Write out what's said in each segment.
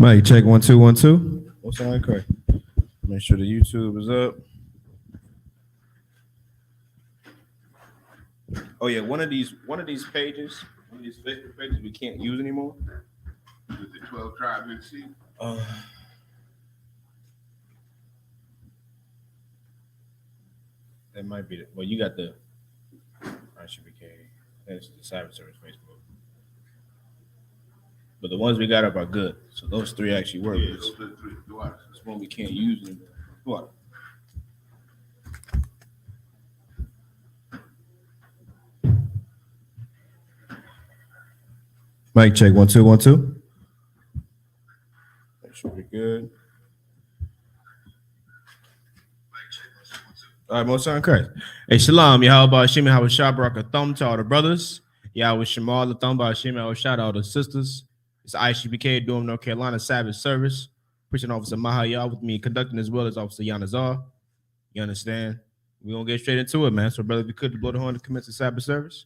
Mike, check 1 2 1 2. What's on correct? Make sure the YouTube is up. Oh yeah, one of these pages, one of these Facebook pages we can't use anymore. Is it the 12 tribe NC? That might be well, you got the ISUPK. That's the Sabbath service Facebook. But the ones we got up are good. So those three actually work. Yeah, those are the three. This one we can't use anymore. What? Mic check 1 2 1 2. That should be good. All right, most on Christ. Hey, shalom, Yahweh Hashem, Yahweh Shabrak, a thumb to all the brothers. Yahweh Shemal, the thumb by Hashem, Yahweh shout out all the sisters. It's ISUPK, Durham, North Carolina, Sabbath service. Preaching Officer Mahayah with me, conducting as well as Officer Yanazar. You understand? We're going to get straight into it, man. So, brother, if you could blow the horn to commence the Sabbath service.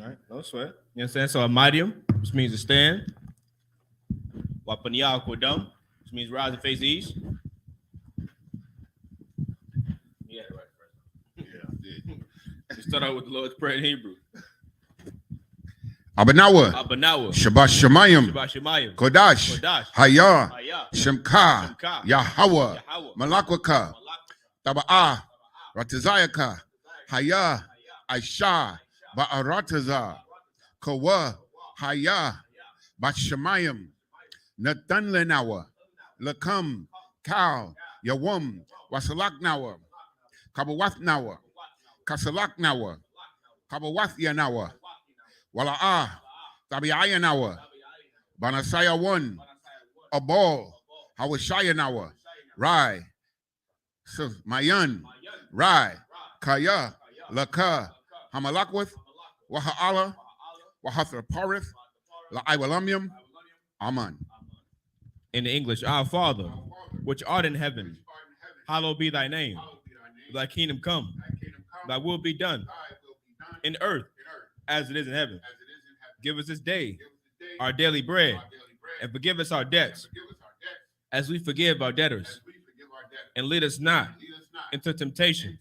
All right, no sweat. You understand? So, a medium, which means to stand. Wapaniya Kodam, which means rise and face the east. Yeah, right. Yeah, I did. We start out with the Lord's Prayer in Hebrew. Abanawa, Shabbat Shemayim, Shemayim, Kodash, Hayah, Shemka, Shemka, Yahweh, Yahweh, Malakwaka, Taba'ah, Ratazayaka, Hayah, Aisha, Ba'arataza, Kawa, Hayah, Bashemayim, Nathan Lenawa, Lakam, Kal, Yawum, Wasalaknawa, Kabawathnawa, Kasalaknawa, Kabawathiyanawa, Wala'ah, Tabiayanawa, Banasaya 1, Abol, Hawashayanawa, Rai, Mayan, Rai, Kaya, Laka, Hamalakwith, Waha'ala, Wahathaparith, La'iwalamium, Aman. In the English, our Father, which art in heaven, hallowed be thy name. Thy kingdom come, thy will be done in earth as it is in heaven. Give us this day our daily bread, and forgive us our debts as we forgive our debtors. And lead us not into temptation,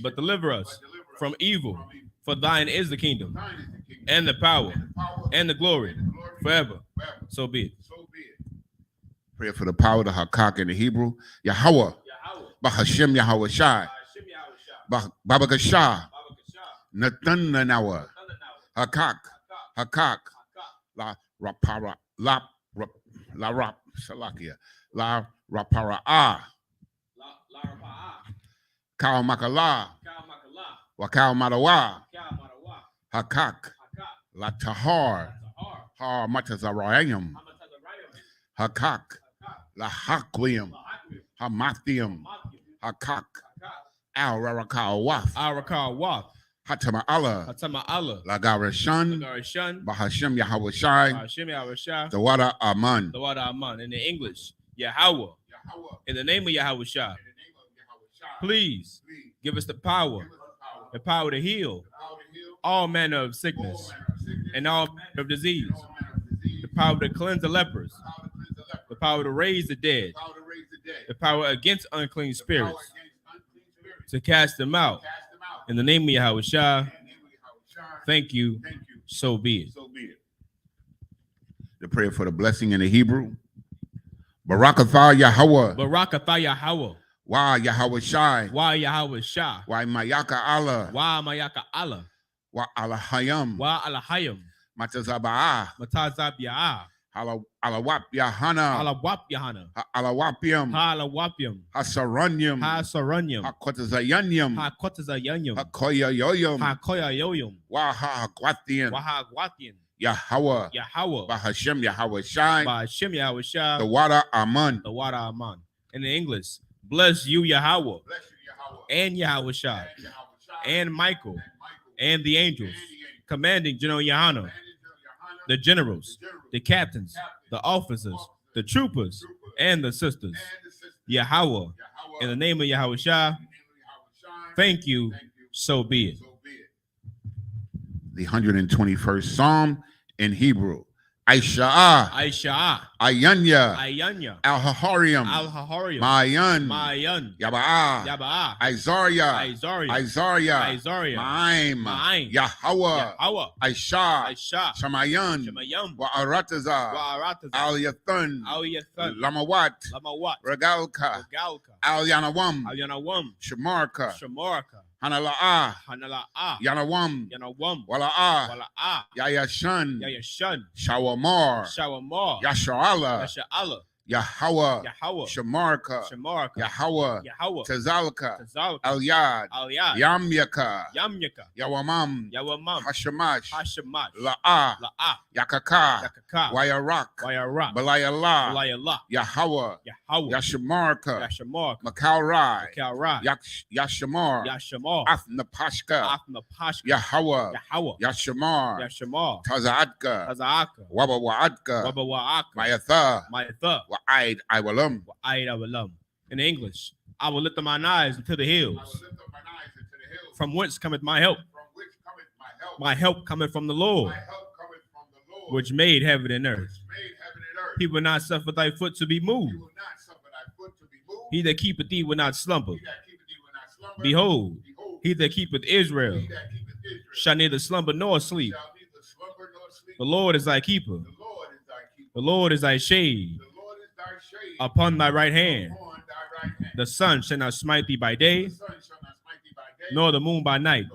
but deliver us from evil. For thine is the kingdom, and the power, and the glory, forever. So be it. Prayer for the power of the Hakak in the Hebrew. Yahweh, Bahashem Yahweh Shai, Babakashah, Nathan Nanawa, Hakak, La Rapara, La Rap, Salakia, La Rapara, Kal Makala, Wakal Madawa, Hakak, La Tahar, Har Matazarayam, Hakak, La Hakwim, Hamathium, Hakak, Al Rarakal Wath, Hatama Allah, Lagarishan, Bahashem Yahweh Shai, the Wada Aman. In the English, Yahweh. In the name of Yahweh Shai, please give us the power to heal all manner of sickness and all manner of disease, the power to cleanse the lepers, the power to raise the dead, the power against unclean spirits, to cast them out. In the name of Yahweh Shai, thank you, so be it. The prayer for the blessing in the Hebrew. Barakatha Yahweh. Barakatha Yahweh. Wa Yahweh Shai. Wa Yahweh Shai. Wa Mayaka Allah. Wa Mayaka Allah. Wa Alahayam. Wa Alahayam. Matazaba'ah. Matazabiyah. Alawap Yahana. Alawap Yahana. Alawapium. Alawapium. Hasaranyum. Hasaranyum. Hakotazayanyum. Hakotazayanyum. Hakoya Yoyum. Hakoya Yoyum. Waha Gwathian. Waha Gwathian. Yahweh. Bahashem Yahweh Shai. Bahashem Yahweh Shai. The Wada Aman. The Wada Aman. In the English, bless you, Yahweh. And Yahweh Shai. And Michael. And the angels. Commanding General Yahana. The generals. The captains. The officers. The troopers. And the sisters. Yahweh, in the name of Yahweh Shah, thank you, so be it. The 121st Psalm in Hebrew. Aisha, Aisha, Ayanya, Ayanya, Al-Hahariam, Al-Hahariam, Ma'ayan, Ma'ayan, Yaba'a, Yaba'a, Isaiah, Isaiah, Ma'aim, Ma'aim, Yahweh, Yahweh, Aisha, Aisha, Shamayan, Shemayam, Wa'arataza, Wa'arataza, Al-Yathan, Al-Yathan, Lamawat, Lamawat, Regalka, Regalka, Al-Yanawam, Al-Yanawam, Shamarka, Shamarka, Hanala'a, Hanala'a, Yanawam, Yanawam, Wala'a, Wala'a, Yayashan, Yayashan, Shawamar, Shawamar, Yasha'ala, Yasha'ala, Yahweh, Yahweh, Shamarka, Shamarka, Yahweh, Yahweh, Tazalka, Tazalka, Al-Yad, Al-Yad, Yamyaka, Yamyaka, Yawamam, Yawamam, Hashamash, Hashemash, La'a, La'a, Yakaka, Yakaka, Wayarak, Wayara, Balayallah, Balayallah, Yahweh, Yahweh, Yashamarka, Yashamarka, Makalrai, Kalrai, Yashamar, Yashamar, Athnapashka, Athnapashka, Yahweh, Yahweh, Yashamar, Yashamar, Tazaatka, Tazaaka, Wabawaatka, Wabawa'aka, Mayatha, Mayatha, Wa'aid Iwalam. Wa'aid. In English, I will lift up mine eyes into the hills. From whence cometh my help? My help cometh from the Lord, which made heaven and earth. He will not suffer thy foot to be moved. He that keepeth thee will not slumber. Behold, he that keepeth Israel shall neither slumber nor sleep. The Lord is thy keeper. The Lord is thy shade upon thy right hand. The sun shall not smite thee by day, nor the moon by night.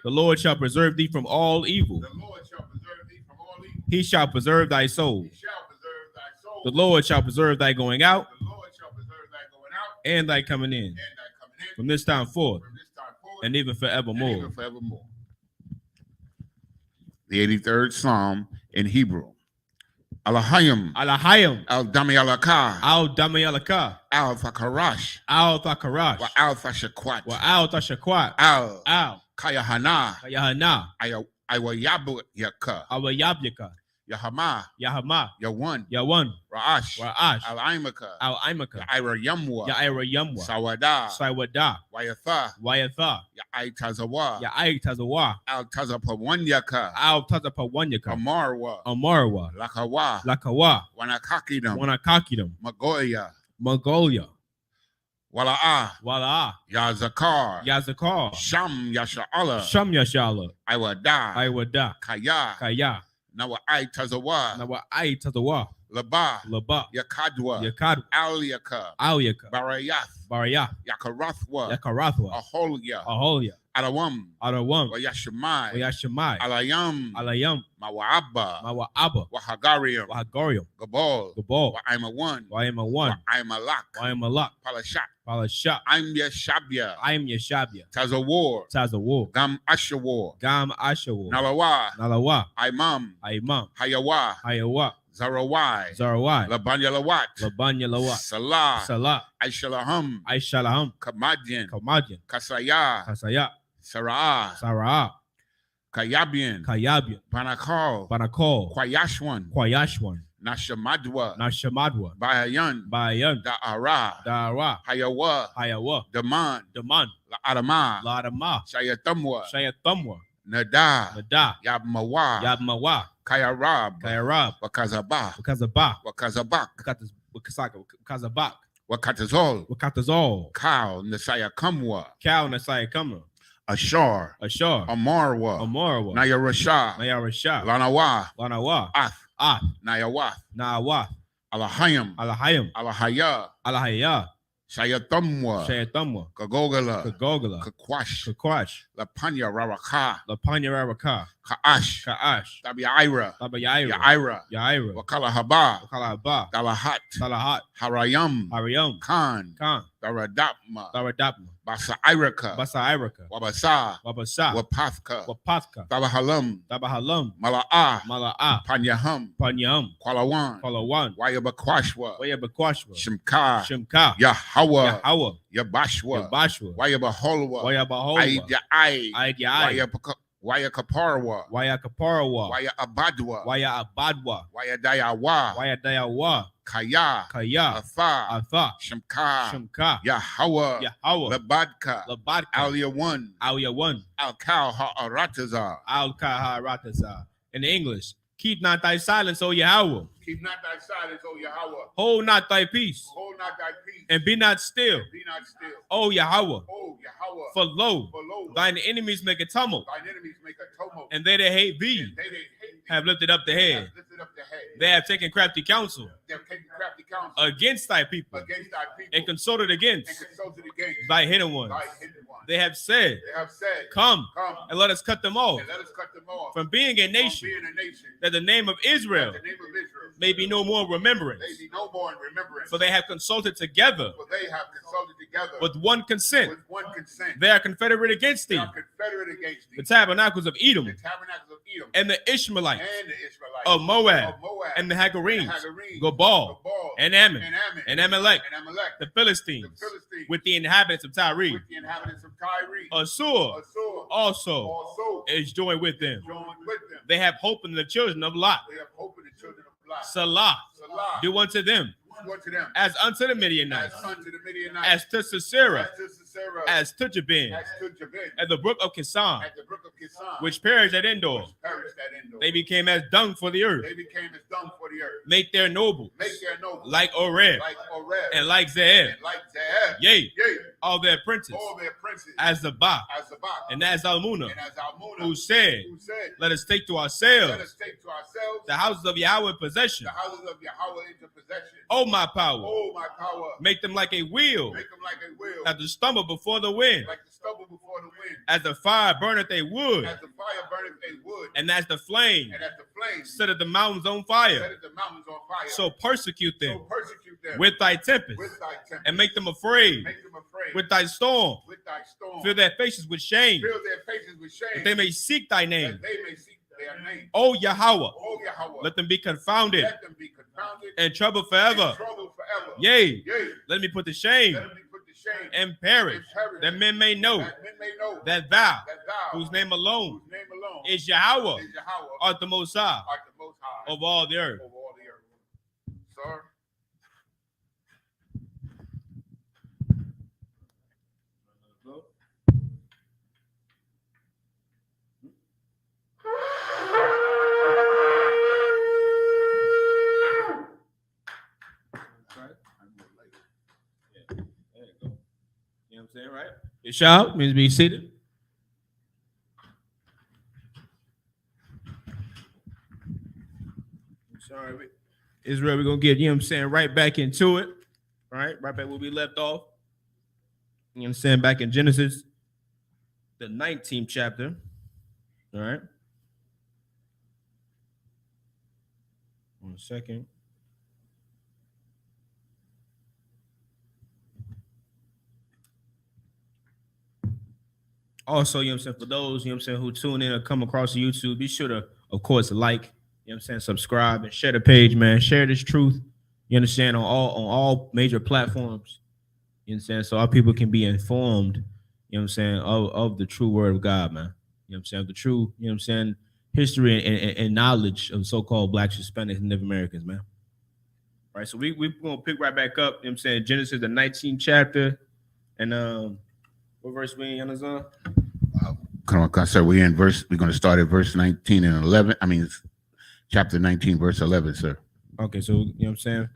The Lord shall preserve thee from all evil. He shall preserve thy soul. The Lord shall preserve thy going out and thy coming in, from this time forth and even forevermore. The 83rd Psalm in Hebrew. Alahayim, Alahayim, Al-Dami Alaka, Al-Dami Alaka, Al-Fakarash, Al-Thakarash, Wa Al-Fashakwat, Wa Al-Tashakwat, Al Kayahana, Kayahana, Iwayabu Yaka, Awayabyaka, Yahama, Yahama, Yawan, Yawan, Ra'ash, Ra'ash, Al-Imaka, Al-Imaka, Ya'ira Yamwa, Ya'ira Yamwa, Sawada, Saiwada, Wayatha, Wayatha, Ya'itazawa, Ya'aitazawa, Al-Tazapawanyaka, Al-Tazapawanyaka, Amarwa, Amarwa, Lakawa, Lakawa, Wanakakidam, Wanakakidam, Magoya, Mongolia, Wala'a, Wala, Yazakar, Yazakar, Sham Yasha'ala, Sham Yashala, Iwada, Iwada, Kaya, Kaya, Nawa Aitazawa, Nawa Aitazawa, Laba, Laba, Yakadwa, Yakad, Alyaka, Alyaka, Barayath, Baraya, Yakarathwa, Yakarathwa, Aholia, Aholia, Alawam, Adawam, Wayashemai, Wayashamai, Alayam, Alayam, Mawa'aba, Mawa'aba, Wahagarium, Wahagorium, Gabal, Gabal, Wa'aimawan, Wayama1, Wa'aimalak, Wayamalak, Palashat, Palashat, I'm Yashabya, I am Yeshabia, Tazawar, Tazawar, Gam Ashawar, Gam Ashawar, Nalawa, Nalawa, Imam, Imam, Hayawa, Hayawa, Zarawai, Zarawai, Labanyalawat, Labanya Lawat, Salah, Salah, Aishalaham, Aishalaham, Kamadian, Kamadian, Kasaya, Kasaya, Sarah, Sarah, Kayabian, Kayabian, Panakal, Banakol, Kwayashwan, Kwayashwan, Nashamadwa, Nashamadwa, Bayan, Bayan, Da'ara, Dara, Hayawa, Hayawa, Daman, Daman, La'adama, Ladama, Shayatamwa, Shayathumwa, Nada, Nada, Yabmawa, Yabmawa, Kayarab, Kayarab, Wakazaba, Wakazabak, Wakazabak, Wakazaka, Wakazabak, Wakatazol, Wakatazol, Kal, Nasaya Kamwa, Cal Nasai Kama, Ashar, Ashar, Amarwa, Amarwa, Nayarasha, Nayarasha, Lanawa, Lanawa, Ath, Ah, Nayawath, Nawa, Alahayam, Alahayam, Alahaya, Alahaya, Shayatamwa, Shayathumwa, Kagogala, Kagogala, Kakwash, Kakwash, Lapanya Raraka, Lapanya Raraka, Kaash, Kaash, Tabiaira, Tabayaira, Yaira, Yaira, Wakala Haba, Wakalaba, Dalahat, Salahat, Harayam, Ariam, Khan, Khan, Daradapma, Daradapma, Basa Iraka, Basa Iraka, Wabasa, Wabasa, Wapathka, Wapathka, Tabahalam, Tabahalam, Mala'ah, Mala'ah, Panyaham, Panyam, Kwalawan, Palawan, Wayabakwashwa, Wayabakwashwa, Shimka, Shimka, Yahweh, Yahweh, Yabashwa, Yabashwa, Wayabaholwa, Wayabaholwa, Aidya, Wayakaparwa, Waya Abadwa, Waya Abadwa, Waya Dayawa, Waya Dayawa, Kaya, Kaya, Atha, Atha, Shemka, Shemka, Yahweh, Yahweh, Labadka, Labadka, Alia 1, Alia 1, Al-Kal Ha'aratazar. Al-Kaharatazah. In the English, keep not thy silence, O Yahweh. Keep not thy silence, O Yahweh. Hold not thy peace, Hold not thy peace, and be not still, be not still. O Yahweh. O Yahweh, For lo, lo, thine enemies make a tumult, thine enemies make a tumult, and they that hate thee and they that hate thee have lifted up the head. have lifted up the head. They have taken crafty counsel They have taken crafty counsel against thy people, against thy people, and consulted against and consulted against thy hidden ones. thy hidden ones. They have said, They have said, Come, Come, and let us cut them off and let us cut them off from being a from nation, being a nation, that the name of Israel that the name of Israel may be no more remembrance. may be no more in remembrance. For they have consulted together For they have consulted together with one consent. with one consent. They are confederate against They thee, are confederate against thee, the tabernacles of the Edom, tabernacles of Edom, and the Ishmaelites and the Israelites of Moab, of Moab, and the Hagarenes, Hagarenes, Gobal, Gobal, and Ammon, and Ammon, and Amalek, and Amalek, the Philistines, the Philistines, with the inhabitants of Tyre. with the inhabitants of Tyre. Assur Assur also is joined with them. joined with them. They have hope in the children of Lot. They have hope in the children of Lot. Salah, Salah, do unto them do unto them as unto the as Midianites, unto the Midianites, as to Sisera, as to Sisera, as to Jabin, as to Jabin, at the brook of Kisan, at the brook of Kisan, which perished at Endor. which perished at Endor. They became as dung for the earth. They became as dung for the earth. Make their nobles Make their nobles like Oreb like Oreb and like Zeeb, and like Zeeb. yea, Yea, all their princes, all their princes as Zabah as Sabbath and as Almunah, and as Almunah, who said, who said, Let us take to let ourselves us take to ourselves the houses of Yahweh in possession. the houses of Yahweh into possession. Oh, my power, Oh, my power, make them like a wheel make them like a wheel, that to stumble before the wind, like the stubble before the wind, as the fire burneth a wood, as the fire burneth a wood, and as the flame and as the flames setteth the mountains on set fire. the mountains on fire. So persecute So them persecute them with thy tempest, with thy tempest, and make them afraid make them afraid with thy storm. with thy storm. Fill their faces with shame, Fill their faces with shame, that they may seek thy name. that they may seek their name. O Yahweh, Oh, Yahweh, let them be confounded let them be confounded and troubled and forever. troubled forever. Yea, Yea, let me put to shame let them be put to shame and perish, and perish, that men may know that men may know that thou, that thou, whose name alone whose name alone is Yahweh, is Yahweh, art the Most High art the most high of all the earth. over all the earth. Sir, There you go. You know what I'm saying, right? Your shout means be seated. Sorry, Israel, we're gonna get, you know what I'm saying, right back into it. Right back where we left off. You know what I'm saying? Back in Genesis, the 19th chapter. All right. 1 second. Also, you know what I'm saying, for those, you know what I'm saying, who tune in or come across YouTube, be sure to, of course, like, you know what I'm saying, subscribe and share the page, man. Share this truth, you understand, on all major platforms. You know what I'm saying? So our people can be informed, you know what I'm saying, of the true word of God, man. You know what I'm saying? The true, you know what I'm saying, history and knowledge of so-called Blacks, Hispanics, and Native Americans, man. Right, so we're gonna pick right back up, you know what I'm saying, Genesis, the 19th chapter, and what verse we in, Yanazan? come on, sir. We're going to start at verse 19 and 11. I mean, chapter 19, verse 11, sir. Okay, so, you know what I'm saying,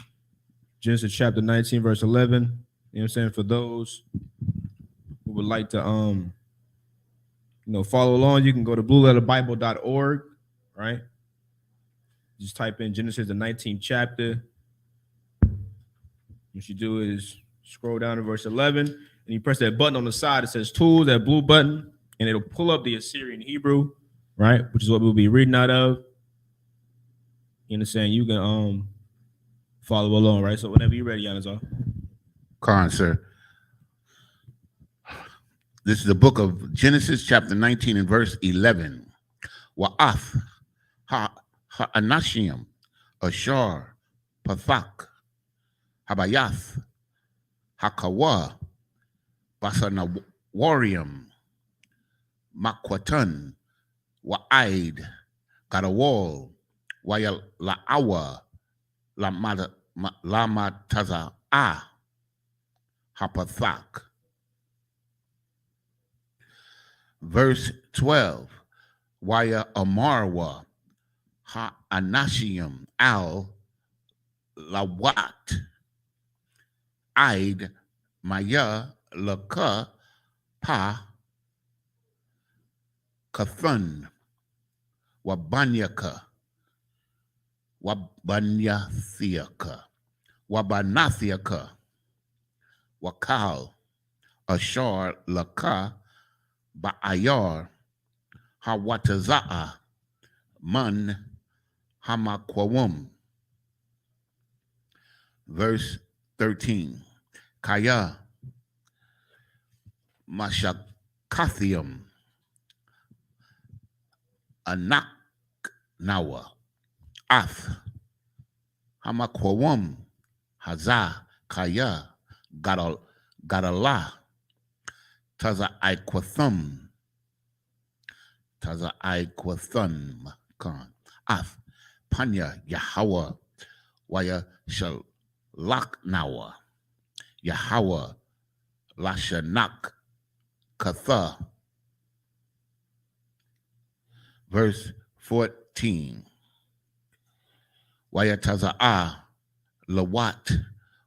Genesis chapter 19, verse 11, you know what I'm saying, for those who would like to, follow along, you can go to blueletterbible.org, right? Just type in Genesis, the 19th chapter. What you do is scroll down to verse 11, and you press that button on the side. It says Tools, that blue button, and it'll pull up the Assyrian Hebrew, right? Which is what we'll be reading out of. You understand? You can follow along, right? So whenever you're ready, Yanazar. Khan, sir. This is the book of Genesis, chapter 19 and verse 11. Wa'af ha'anashim, Ashar, Pathak, Habayath, Hakawa, Basanawarium, Makwatan, Wa'aid, Gadawal, Wayala'awa, lama taza a hapathak. Verse 12. Waya amarwa ha anashium al lawat aid maya laka pa kathun wabanyaka wabanathiaka wabanathiaka wakal ashar laka ba'ayar hawataza'a man hamakwawum. Verse 13. Kaya mashakathium anak nawa ath hamakwawum haza kaya gadala taza aikwathum kan ath panya Yahweh waya shalak nawa Yahweh lashanak katha. Verse 14. Waya taza'a lawat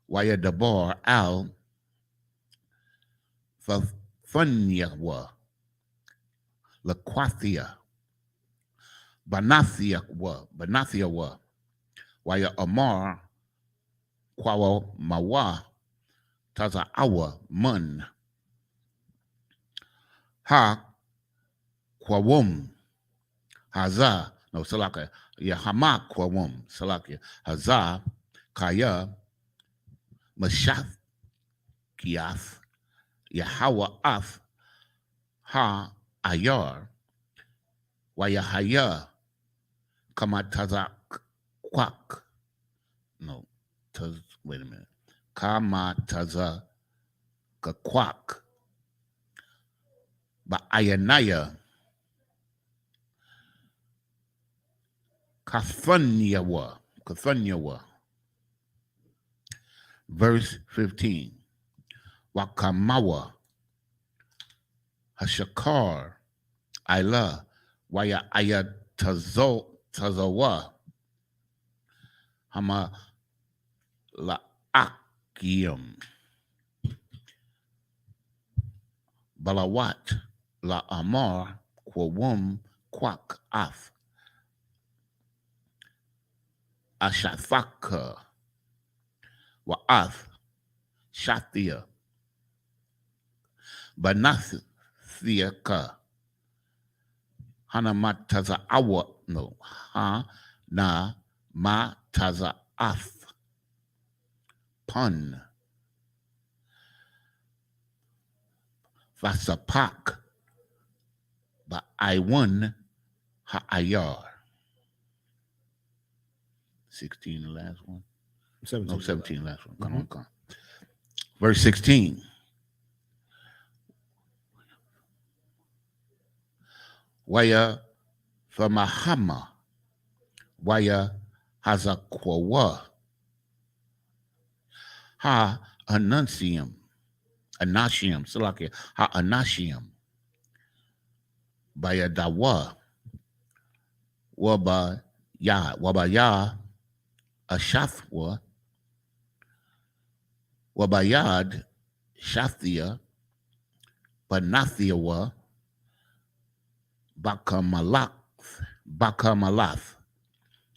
waya dabar al fathunyawa laquathia banathia wa waya amar kwawa mawa taza awa mun ha kwawum haza no salaka ya hama kwawum salaka haza kaya mashath kiath Yahweh af ha ayar wayahaya kama taza kwak no wait a minute kama taza kakwak ba ayanaya kathunyawa. Verse 15. Wakamawa hashakar ila waya tazawa hama la akim balawat la amar kwawum kwak af ashathaka wa af shathia banathiaka hana mataza awa no ha na mataza af pun vasapak ba iwan ha ayar. 16 the last one. 17. No, 17 last one. Come on. Verse 16. Waya famahama waya hazakwawa ha anansium salaki ha anashium baya dawa waba ya ashafwa wabayad shathia banathiawa Bakamalath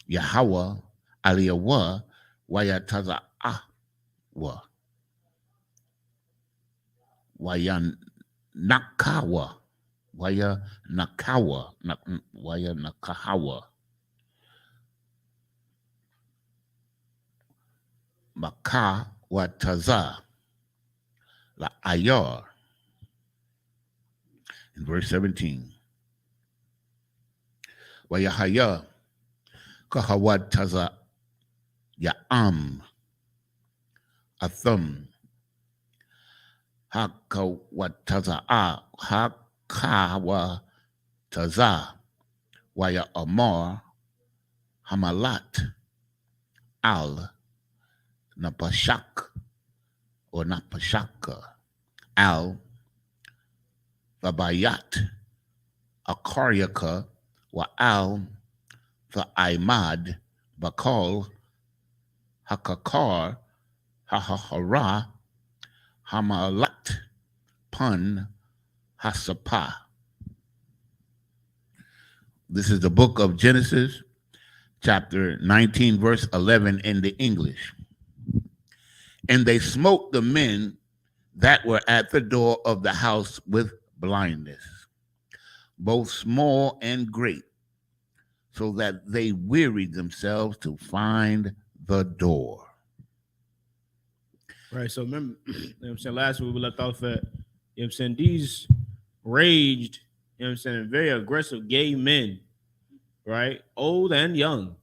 Yahweh Aliyawa Wayataza Ahwa Wayan Nakawa Waya Nakahawa Maka Wataza La Ayar. In verse 17. Wayahaya kahawat taza ya'am athum hakawat taza hakawa taza waya amar hamalat al Napashak or Napashaka, Al, Vabayat, Akaryaka, wa Al, Imad, Bakal, Hakakar, Hahahara, Hamalat, Pun, Hasapa. This is the book of Genesis, chapter 19, verse 11 in the English. And they smote the men that were at the door of the house with blindness, both small and great, so that they wearied themselves to find the door. Right. So remember, you know what I'm saying, last week we left off at, you know what I'm saying, these raged, you know what I'm saying, very aggressive gay men, right? Old and young,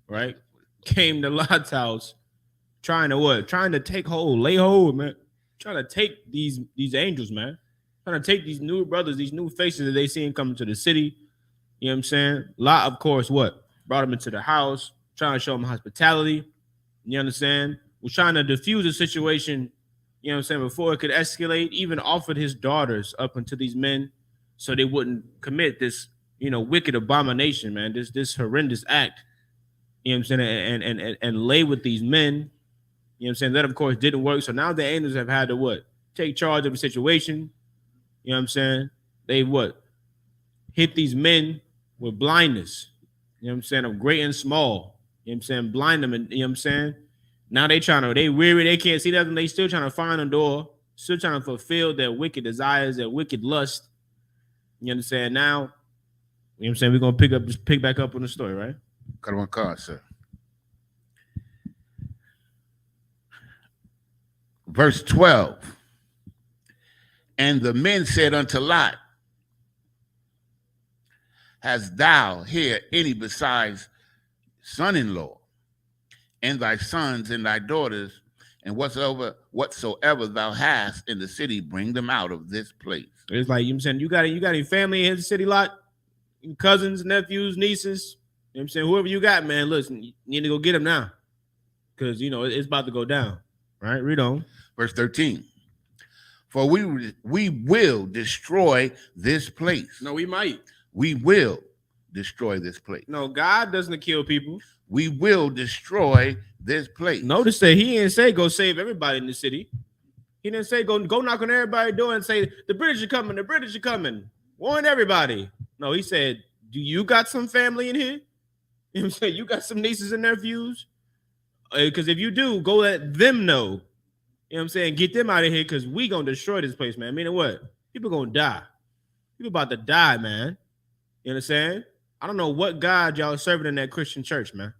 right? Came to Lot's house trying to what? Trying to take hold, lay hold, man. Trying to take these angels, man. Trying to take these new brothers, these new faces that they seen coming to the city. You know what I'm saying? Lot, of course, what? Brought them into the house, trying to show them hospitality. You understand? Was trying to diffuse the situation, you know what I'm saying, before it could escalate. Even offered his daughters up unto these men so they wouldn't commit this, you know, wicked abomination, man. This horrendous act. You know what I'm saying? And lay with these men. You know what I'm saying? That, of course, didn't work. So now the angels have had to what? Take charge of the situation. You know what I'm saying? They what? Hit these men with blindness. You know what I'm saying? Of great and small. You know what I'm saying? Blind them. And, you know what I'm saying? Now they weary. They can't see that. And they still trying to find a door. Still trying to fulfill their wicked desires, their wicked lust. You understand? Now, you know what I'm saying? We're going to pick back up on the story, right? Cut one card, sir. Verse 12. And the men said unto Lot, hast thou here any besides son-in-law, and thy sons and thy daughters, and whatsoever thou hast in the city, bring them out of this place? It's like, you know what I'm saying, you got any family in the city, Lot? Cousins, nephews, nieces, you know what I'm saying? Whoever you got, man, listen, you need to go get them now. Because, you know, it's about to go down. Right? Read on. Verse 13. For we will destroy this place. No, we might. We will destroy this place. No, God doesn't kill people. We will destroy this place. Notice that he didn't say go save everybody in the city. He didn't say go knock on everybody's door and say the British are coming, the British are coming. Warn everybody. No, he said, do you got some family in here? You know what I'm saying? You got some nieces and nephews? Because if you do, go let them know. You know what I'm saying? Get them out of here because we going to destroy this place, man. Meaning what? People going to die. People about to die, man. You understand? I don't know what God y'all serving in that Christian church, man.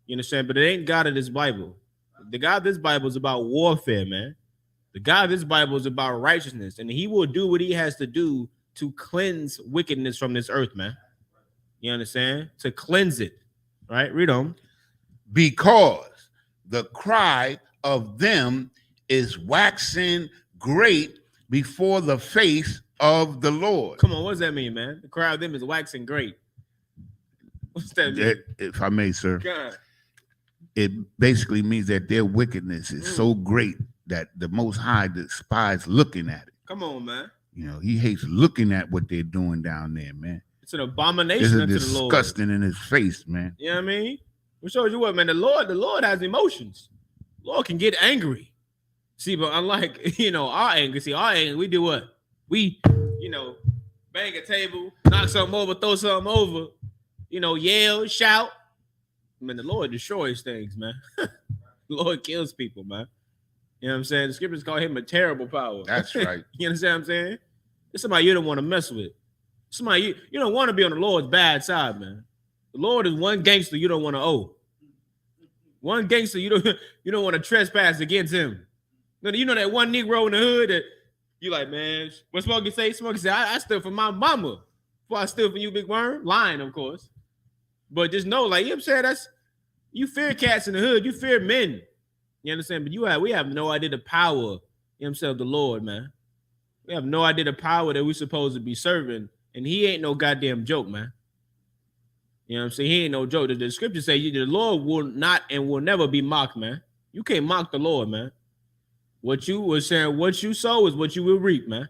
You understand? But it ain't God of this Bible. The God of this Bible is about warfare, man. The God of this Bible is about righteousness. And he will do what he has to do to cleanse wickedness from this earth, man. You understand? To cleanse it. Right? Read on. Because the cry of them is waxing great before the face of the Lord. Come on, what does that mean, man? The cry of them is waxing great. What's that mean? If I may, sir, God. It basically means that their wickedness is so great that the Most High despises looking at it. Come on, man. You know, he hates looking at what they're doing down there, man. It's an abomination unto the Lord. Disgusting in his face, man. You know what I mean? Which shows you what, man, the Lord has emotions. The Lord can get angry. See, but unlike, you know, our anger, we do what? We, you know, bang a table, knock something over, throw something over, you know, yell, shout. Man, the Lord destroys things, man. The Lord kills people, man. You know what I'm saying? The scriptures call him a terrible power. That's right. You understand what I'm saying? It's somebody you don't want to mess with. Somebody you don't want to be on the Lord's bad side, man. The Lord is one gangster you don't want to owe. One gangster you don't want to trespass against him. You know that one Negro in the hood that you like, man, what Smokey say? Smokey say, I steal from my mama before I steal from you, big worm. Lying, of course. But just know, like, you know what I'm saying? You fear cats in the hood. You fear men. You understand? But we have no idea the power, you know what I'm saying, of the Lord, man. We have no idea the power that we're supposed to be serving. And he ain't no goddamn joke, man. You know what I'm saying? He ain't no joke. The scriptures say the Lord will not and will never be mocked, man. You can't mock the Lord, man. What you was saying, what you sow is what you will reap, man. You know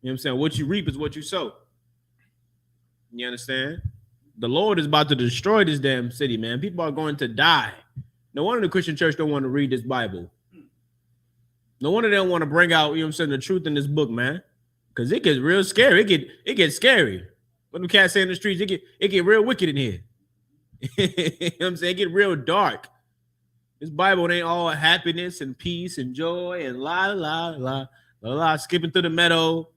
what I'm saying? What you reap is what you sow. You understand? The Lord is about to destroy this damn city, man. People are going to die. No wonder the Christian church don't want to read this Bible. No wonder they don't want to bring out, you know what I'm saying, the truth in this book, man. Because it gets real scary. It gets scary. What them cats say in the streets, it get real wicked in here. You know what I'm saying? It get real dark. This Bible ain't all happiness and peace and joy and la, skipping through the meadow.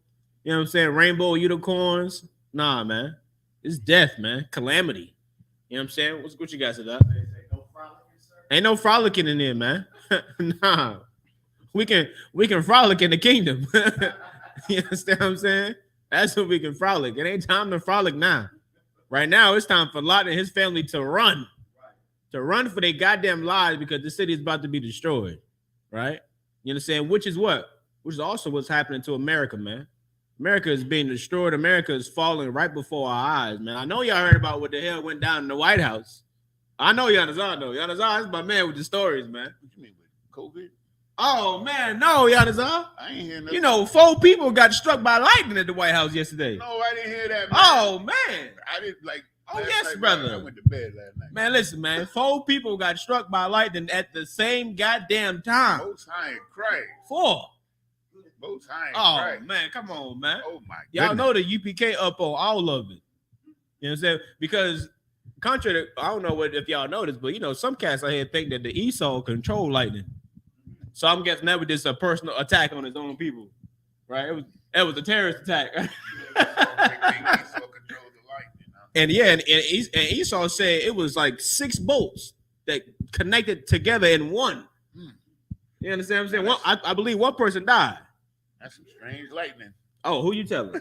You know what I'm saying? Rainbow unicorns. Nah, man. It's death, man. Calamity. You know what I'm saying? What you guys say that? Ain't no frolicking in there, man. Nah. We can frolic in the kingdom. You understand what I'm saying? That's what we can frolic. It ain't time to frolic now. Right now, it's time for Lot and his family to run. To run for their goddamn lives because the city is about to be destroyed. Right? You understand? Which is what? Which is also what's happening to America, man. America is being destroyed. America is falling right before our eyes, man. I know y'all heard about what the hell went down in the White House. I know Yanazar, though. Yanazar is my man with the stories, man. What you mean with COVID? Oh, man, no, Yanazar. I ain't hear nothing. You know, 4 people got struck by lightning at the White House yesterday. No, I didn't hear that, man. Oh, man. I didn't like. Oh, yes, brother. I went to bed last night. Man, listen, man. 4 people got struck by lightning at the same goddamn time. Most high in Christ. 4. Most high in Oh, Christ. man, come on, man. Oh, my Y'all goodness. know the UPK up on all of it. You know what I'm saying? Because contrary to, I don't know if y'all know this, but you know, some cats out here think that the Isupk control lightning. So I'm guessing that was just a personal attack on his own people, right? It was a terrorist attack. And yeah, and Esau said it was like 6 bolts that connected together in one. You understand what I'm saying? I believe one person died. That's some strange lightning. Oh, who you telling?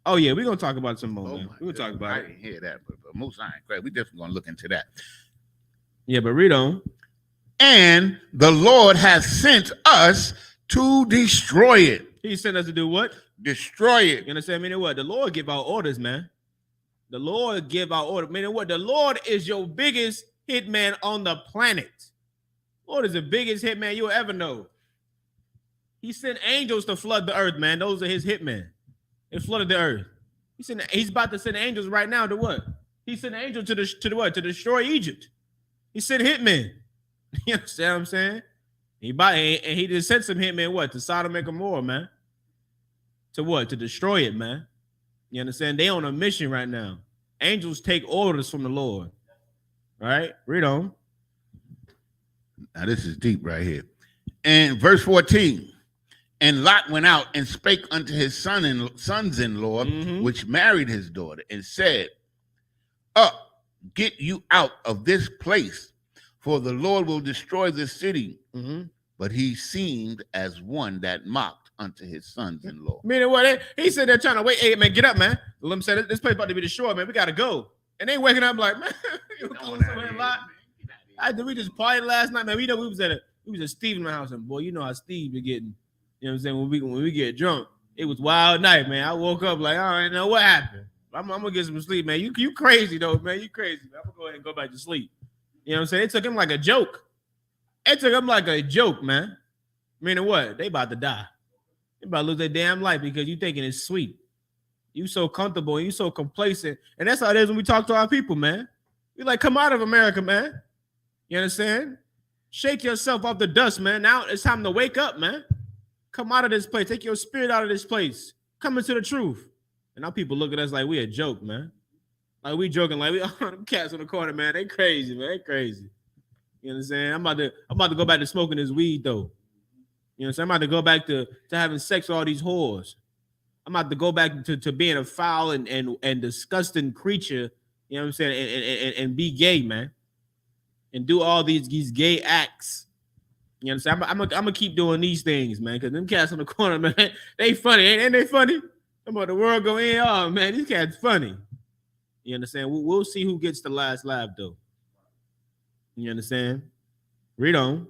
Oh yeah, we're gonna talk about it some more, man. We're gonna talk about I it. didn't hear that, but most high in Christ. We definitely gonna look into that. Yeah, but read on. And the Lord has sent us to destroy it. He sent us to do what? Destroy it. You understand? Meaning what? The Lord give out orders, man. The Lord give out orders. Meaning what? The Lord is your biggest hitman on the planet. Lord is the biggest hitman you'll ever know. He sent angels to flood the earth, man. Those are his hitmen. They flooded the earth. He's about to send angels right now to what? He sent angels to what? To destroy Egypt. He sent hitmen. You understand what I'm saying? He just sent some hitmen what? To Sodom and Gomorrah, man. To what? To destroy it, man. You understand? They on a mission right now. Angels take orders from the Lord. All right? Read on. Now this is deep right here. And verse 14. And Lot went out and spake unto his sons-in-law, which married his daughter, and said, Up, get you out of this place, for the Lord will destroy this city. But he seemed as one that mocked unto his sons-in-law. Meaning what? He said they're trying to wait. Hey, man, get up, man. Let him say this place about to be destroyed, man. We got to go. And they waking up like, man, you going somewhere a lot. We just partied last night, man. We know we was at Stephen's house, and boy, you know how Steve be getting. You know what I'm saying? When we get drunk, it was wild night, man. I woke up like, I don't know what happened. I'm gonna get some sleep, man. You crazy though, man. You crazy. Man. I'm gonna go ahead and go back to sleep. You know what I'm saying? It took him like a joke. It took him like a joke, man. Meaning what? They about to die. They about to lose their damn life because you thinking it's sweet. You so comfortable and you so complacent. And that's how it is when we talk to our people, man. We like, come out of America, man. You understand? Shake yourself off the dust, man. Now it's time to wake up, man. Come out of this place. Take your spirit out of this place. Come into the truth. And now people look at us like we a joke, man. Like we joking, like we them cats on the corner, man. They crazy, man. They crazy. You know what I'm saying? I'm about to go back to smoking this weed, though. You know what I'm saying? I'm about to go back to having sex with all these whores. I'm about to go back to being a foul and disgusting creature, you know what I'm saying, and be gay, man. And do all these gay acts. You know what I'm saying? I'm gonna keep doing these things, man, because them cats on the corner, man, they funny. Ain't they funny? I'm about the world go in. Oh, man, these cats funny. You understand? We'll see who gets the last laugh, though. You understand? Read on.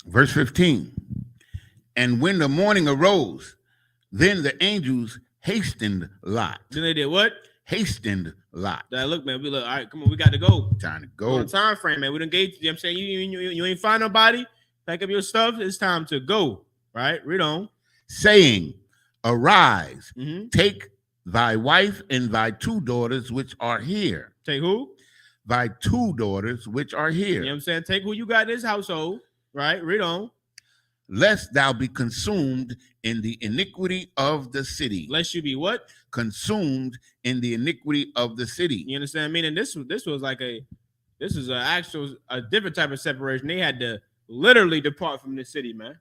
Verse 15. And when the morning arose, then the angels hastened Lot. Then they did what? hastened Lot. That look, man, we look, all right, come on, we got to go. Time to Go on go. time frame, man. We done gave, you know what I'm saying? You ain't find nobody. Pack up your stuff. It's time to go. Right? Read on. Saying, arise, Mm-hmm. take thy wife and thy 2 daughters which are here. Take who? Thy 2 daughters which are here. You know what I'm saying? Take who you got in this household. Right? Read on. Lest thou be consumed in the iniquity of the city. Lest you be what? Consumed in the iniquity of the city. You understand? Meaning this was like a different type of separation. They had to literally depart from the city, man.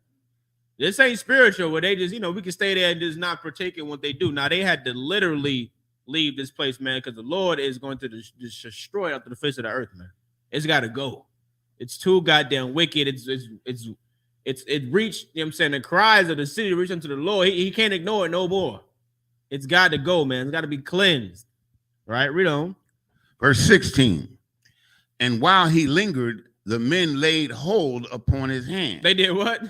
This ain't spiritual where they just, we can stay there and just not partake in what they do. Now they had to literally leave this place, man, because the Lord is going to just destroy it after the face of the earth, man. It's got to go. It's too goddamn wicked. It reached, you know what I'm saying, the cries of the city reached unto the Lord. He can't ignore it no more. It's got to go, man. It's got to be cleansed. Right? Read on. Verse 16. And while he lingered, the men laid hold upon his hand. They did what?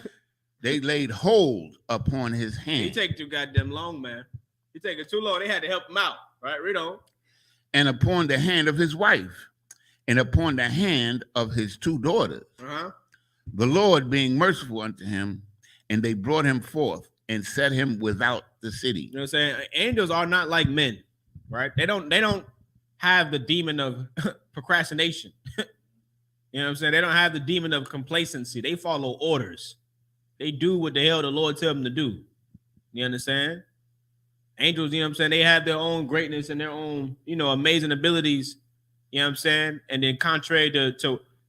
They laid hold upon his hand. He take too goddamn long, man. He take it too long. They had to help him out. Right? Read on. And upon the hand of his wife, and upon the hand of his 2 daughters. Uh-huh. The Lord being merciful unto him, and they brought him forth and set him without the city. You know what I'm saying? Angels are not like men, right? They don't have the demon of procrastination. You know what I'm saying? They don't have the demon of complacency. They follow orders. They do what the hell the Lord tell them to do. You understand? Angels, you know what I'm saying? They have their own greatness and their own, amazing abilities. You know what I'm saying? And then contrary to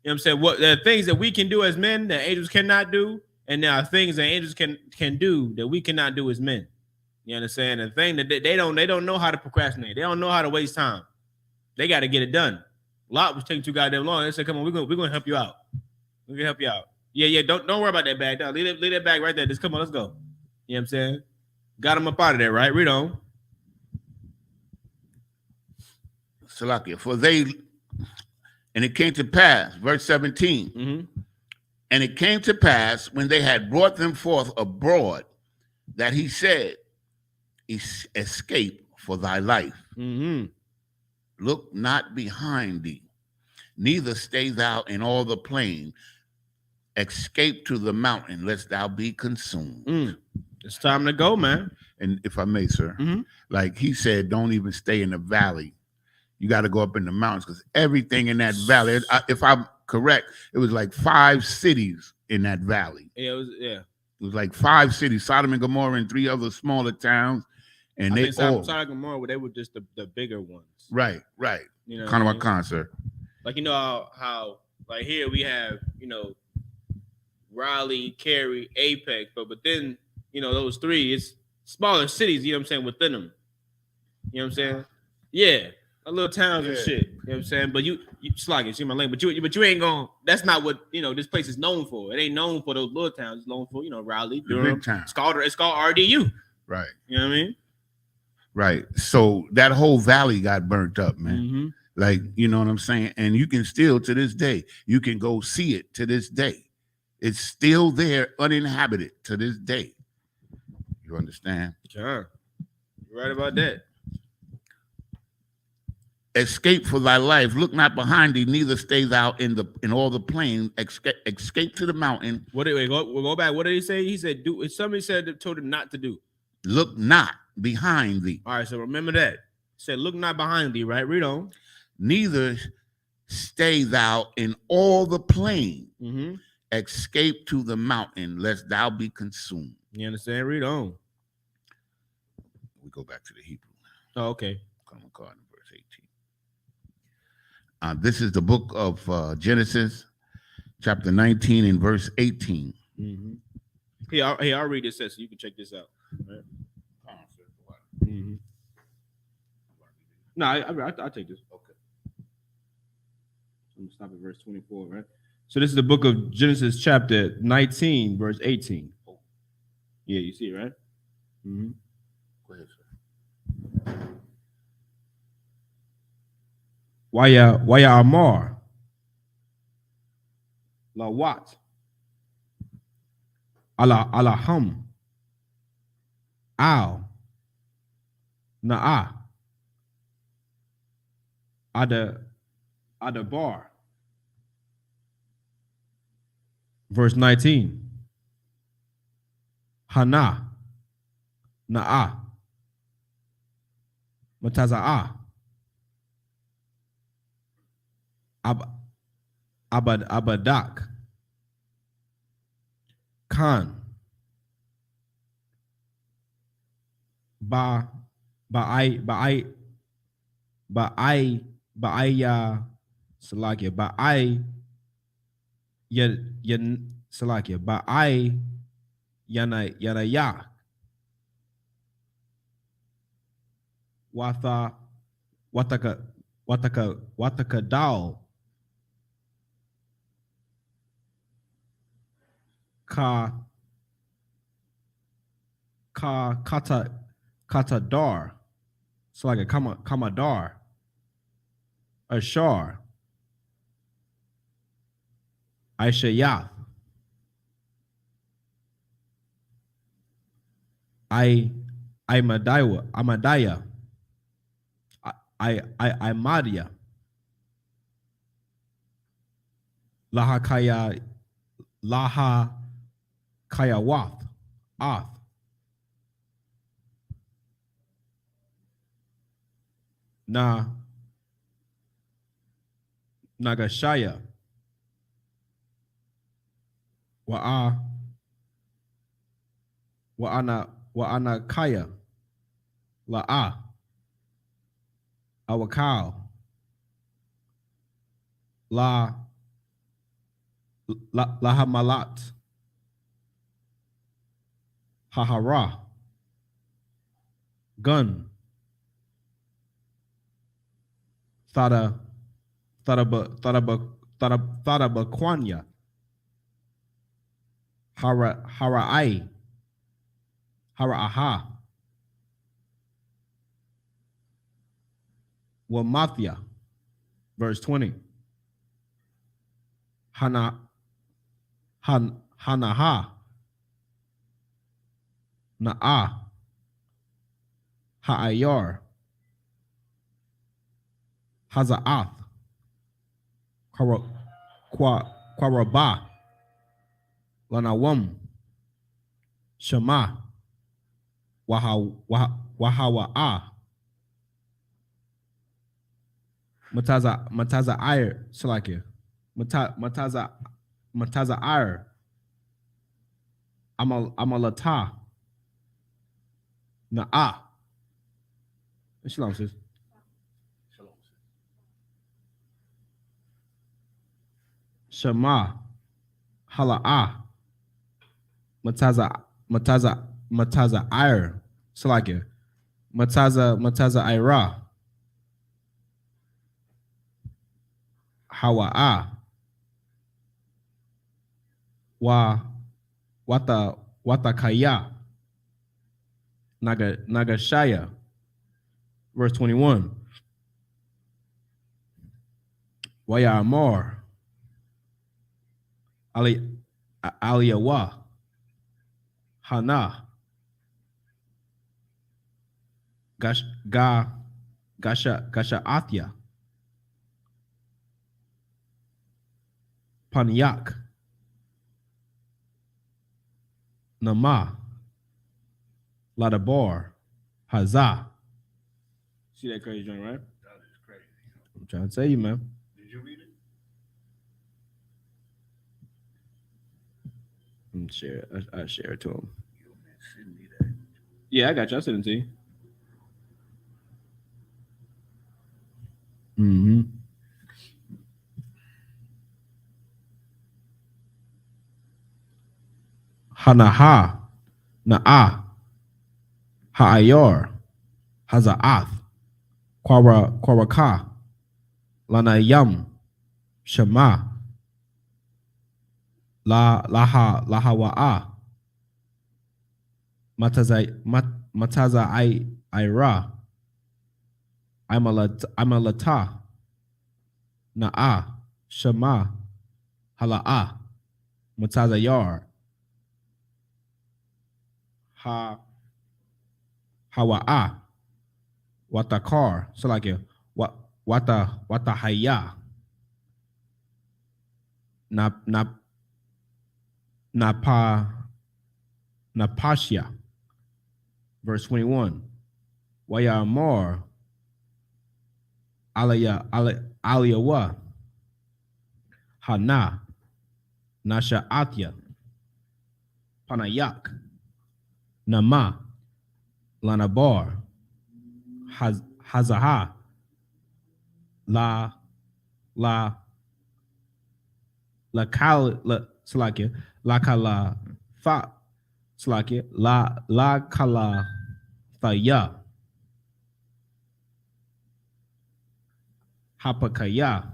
you know what I'm saying, what there are things that we can do as men that angels cannot do, and there are things that angels can do that we cannot do as men. You understand? The thing that they don't know how to procrastinate. They don't know how to waste time. They got to get it done. Lot was taking too goddamn long. They said, "Come on, we're gonna help you out. We're gonna help you out." Yeah. Don't worry about that bag. Leave that bag right there. Just come on, let's go. You know what I'm saying? Got them up out of there, right? Read on. Salakia, and it came to pass, verse 17. Mm-hmm. And it came to pass when they had brought them forth abroad that he said, escape for thy life. Mm-hmm. Look not behind thee, neither stay thou in all the plain. Escape to the mountain, lest thou be consumed. It's time to go, man. And if I may, sir, Mm-hmm. like he said, don't even stay in the valley. You got to go up in the mountains because everything in that valley, if I'm correct, it was like 5 cities in that valley. Yeah, it was like 5 cities, Sodom and Gomorrah and 3 other smaller towns. And I they think all Sodom and Gomorrah, they were just the bigger ones. right. You know, Kind of what con, sir. Like how like here we have Raleigh, Cary, Apex, but then those 3, it's smaller cities. You know what I'm saying, within them. You know what I'm saying? Yeah, a little towns and shit. You know what I'm saying? But you slug it, see my lane. But you ain't gonna. That's not what this place is known for. It ain't known for those little towns. It's known for Raleigh-Durham. It's called RDU. Right. You know what I mean? Right. So that whole valley got burnt up, man. Mm-hmm. Like, you know what I'm saying? And you can still, to this day, you can go see it to this day. It's still there, uninhabited to this day. You understand? Sure. You're right about that. Escape for thy life. Look not behind thee, neither stay thou in all the plain. Escape to the mountain. We'll go back. What did he say? He said, do. Somebody told him not to do. Look not behind thee. All right, so remember that. He said, look not behind thee, right? Read on. Neither stay thou in all the plain. Mm-hmm. Escape to the mountain, lest thou be consumed. You understand? Read on. We go back to the Hebrew. Oh, okay. Verse 18. This is the book of Genesis, chapter 19 and verse 18. Mm-hmm. Hey, I'll read this so you can check this out. Right? Mm-hmm. No, I'll take this. Okay. I'm gonna stop at verse 24, right? So this is the book of Genesis, chapter 19, verse 18. Yeah, you see it, right? Mm-hmm. Go ahead, sir. Waya Amar. La what? Alaham. Al. Na'a. Adabar. Verse 19. Hana. Na'a. Mataza'a. Abadak. Khan. Ba'aya Salakia. Salakia. Ba'ai yana ya. Wataka dal. Kata dar. Salakia. Kamadar. Ashar. Aishayath. Amadaya. Imadia. Laha Kayawath. Oth. Nagashaya. Wa'ana Kaya. La'a. Awakal. Lahamalat. Hahara. Gun. Thadabaquanya. Hara'ai. Hara'aha. Wamathia. Verse 20. Hanaha. Na'a. Ha'ayar. Haza'ath. Kwaraba. Lanawam. Shema. Wahawa'a. Mataza Ire. Salakia. Mataza Ire. Amalata. Na'a. Shalom, sis. Shema. Hala'a. Mataza Ire. Salakia. Mataza Ira. Hawa'a. Watakaya. Nagashaya. Verse 21. Wayamor. Aliyawa. Hana. Gasha Athya. Paniyak. Nama. Ladabar. Hazah. See that crazy joint, right? That is crazy. I'm trying to tell you, man. Did you read it? I share it to him. You man, send me that. Yeah, I got you. I'll send it to you. Mm-hmm. Hanaha. Na'a. Ha'ayar. Haza'ath. Kwaraka. Lanayam. Shema. Lahawa'a. Mataza Ira. Imalata. Na'a. Shema. Hala'a. Mataza Yar. Hawa'a. Watakar. So like Watahaya. Napashia. Verse 21. Wayamor Aliyawa. Hana. Nasha Atya. Panayak. Nama. Lanabar. Hazaha. La Salakia. La Kala Fa Salakia. La Kala Thaya. Hapakaya.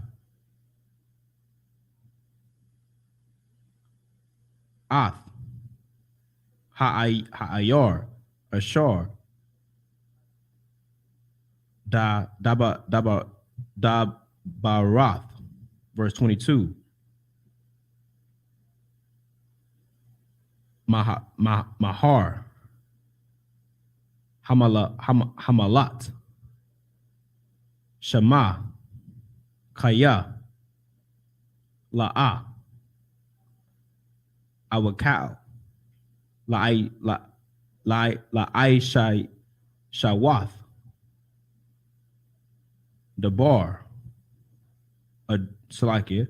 Ath. Ha'ayar. Ashar. Dabarath. Verse 22. Mahar. Hamalat. Shema. Kaya. La'ah. Awakal. La'ai Shawath. Dabar. Salakia.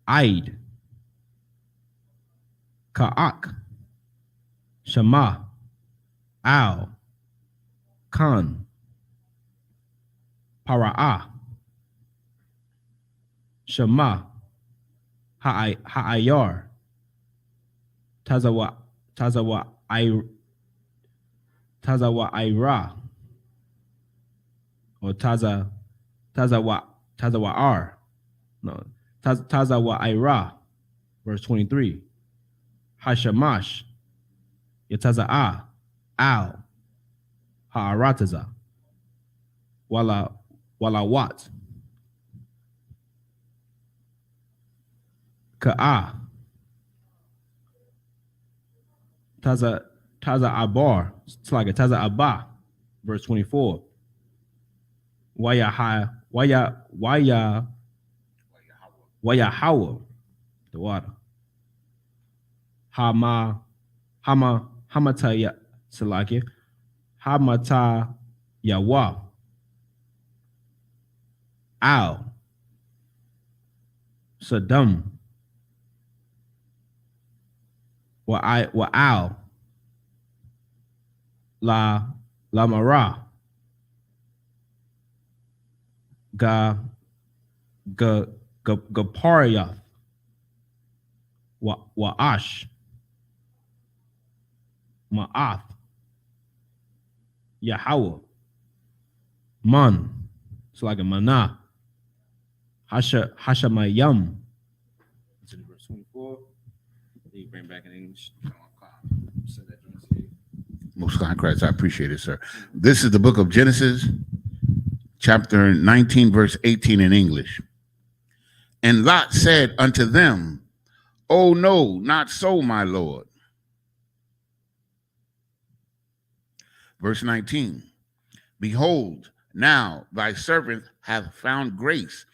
Aid. Ka'ak. Shema. Al. Khan. Para'ah. Shema. Ha'ayar. Tazawa Ira. Or Tazawa R. No. Tazawa Ira. Verse 23. Hashamash. Yataza'a. Al. Ha'arataza. Wala wat. Ka'ah. Taza Abar. It's like a Taza Abba. Verse 24. Waya Hawa. The water. Hamata Salaki. Hamata Yawa. Al. Saddam. Wa'al. La Mara. Gapariath. Wa'ash. Ma'ath. Yahweh. Man. It's like a mana. Hashamayam. It's in verse 24. You bring back in English. Most High Christ, I appreciate it, sir. This is the book of Genesis, chapter 19, verse 18 in English. And Lot said unto them, Oh, no, not so, my Lord. Verse 19. Behold, now thy servant hath found grace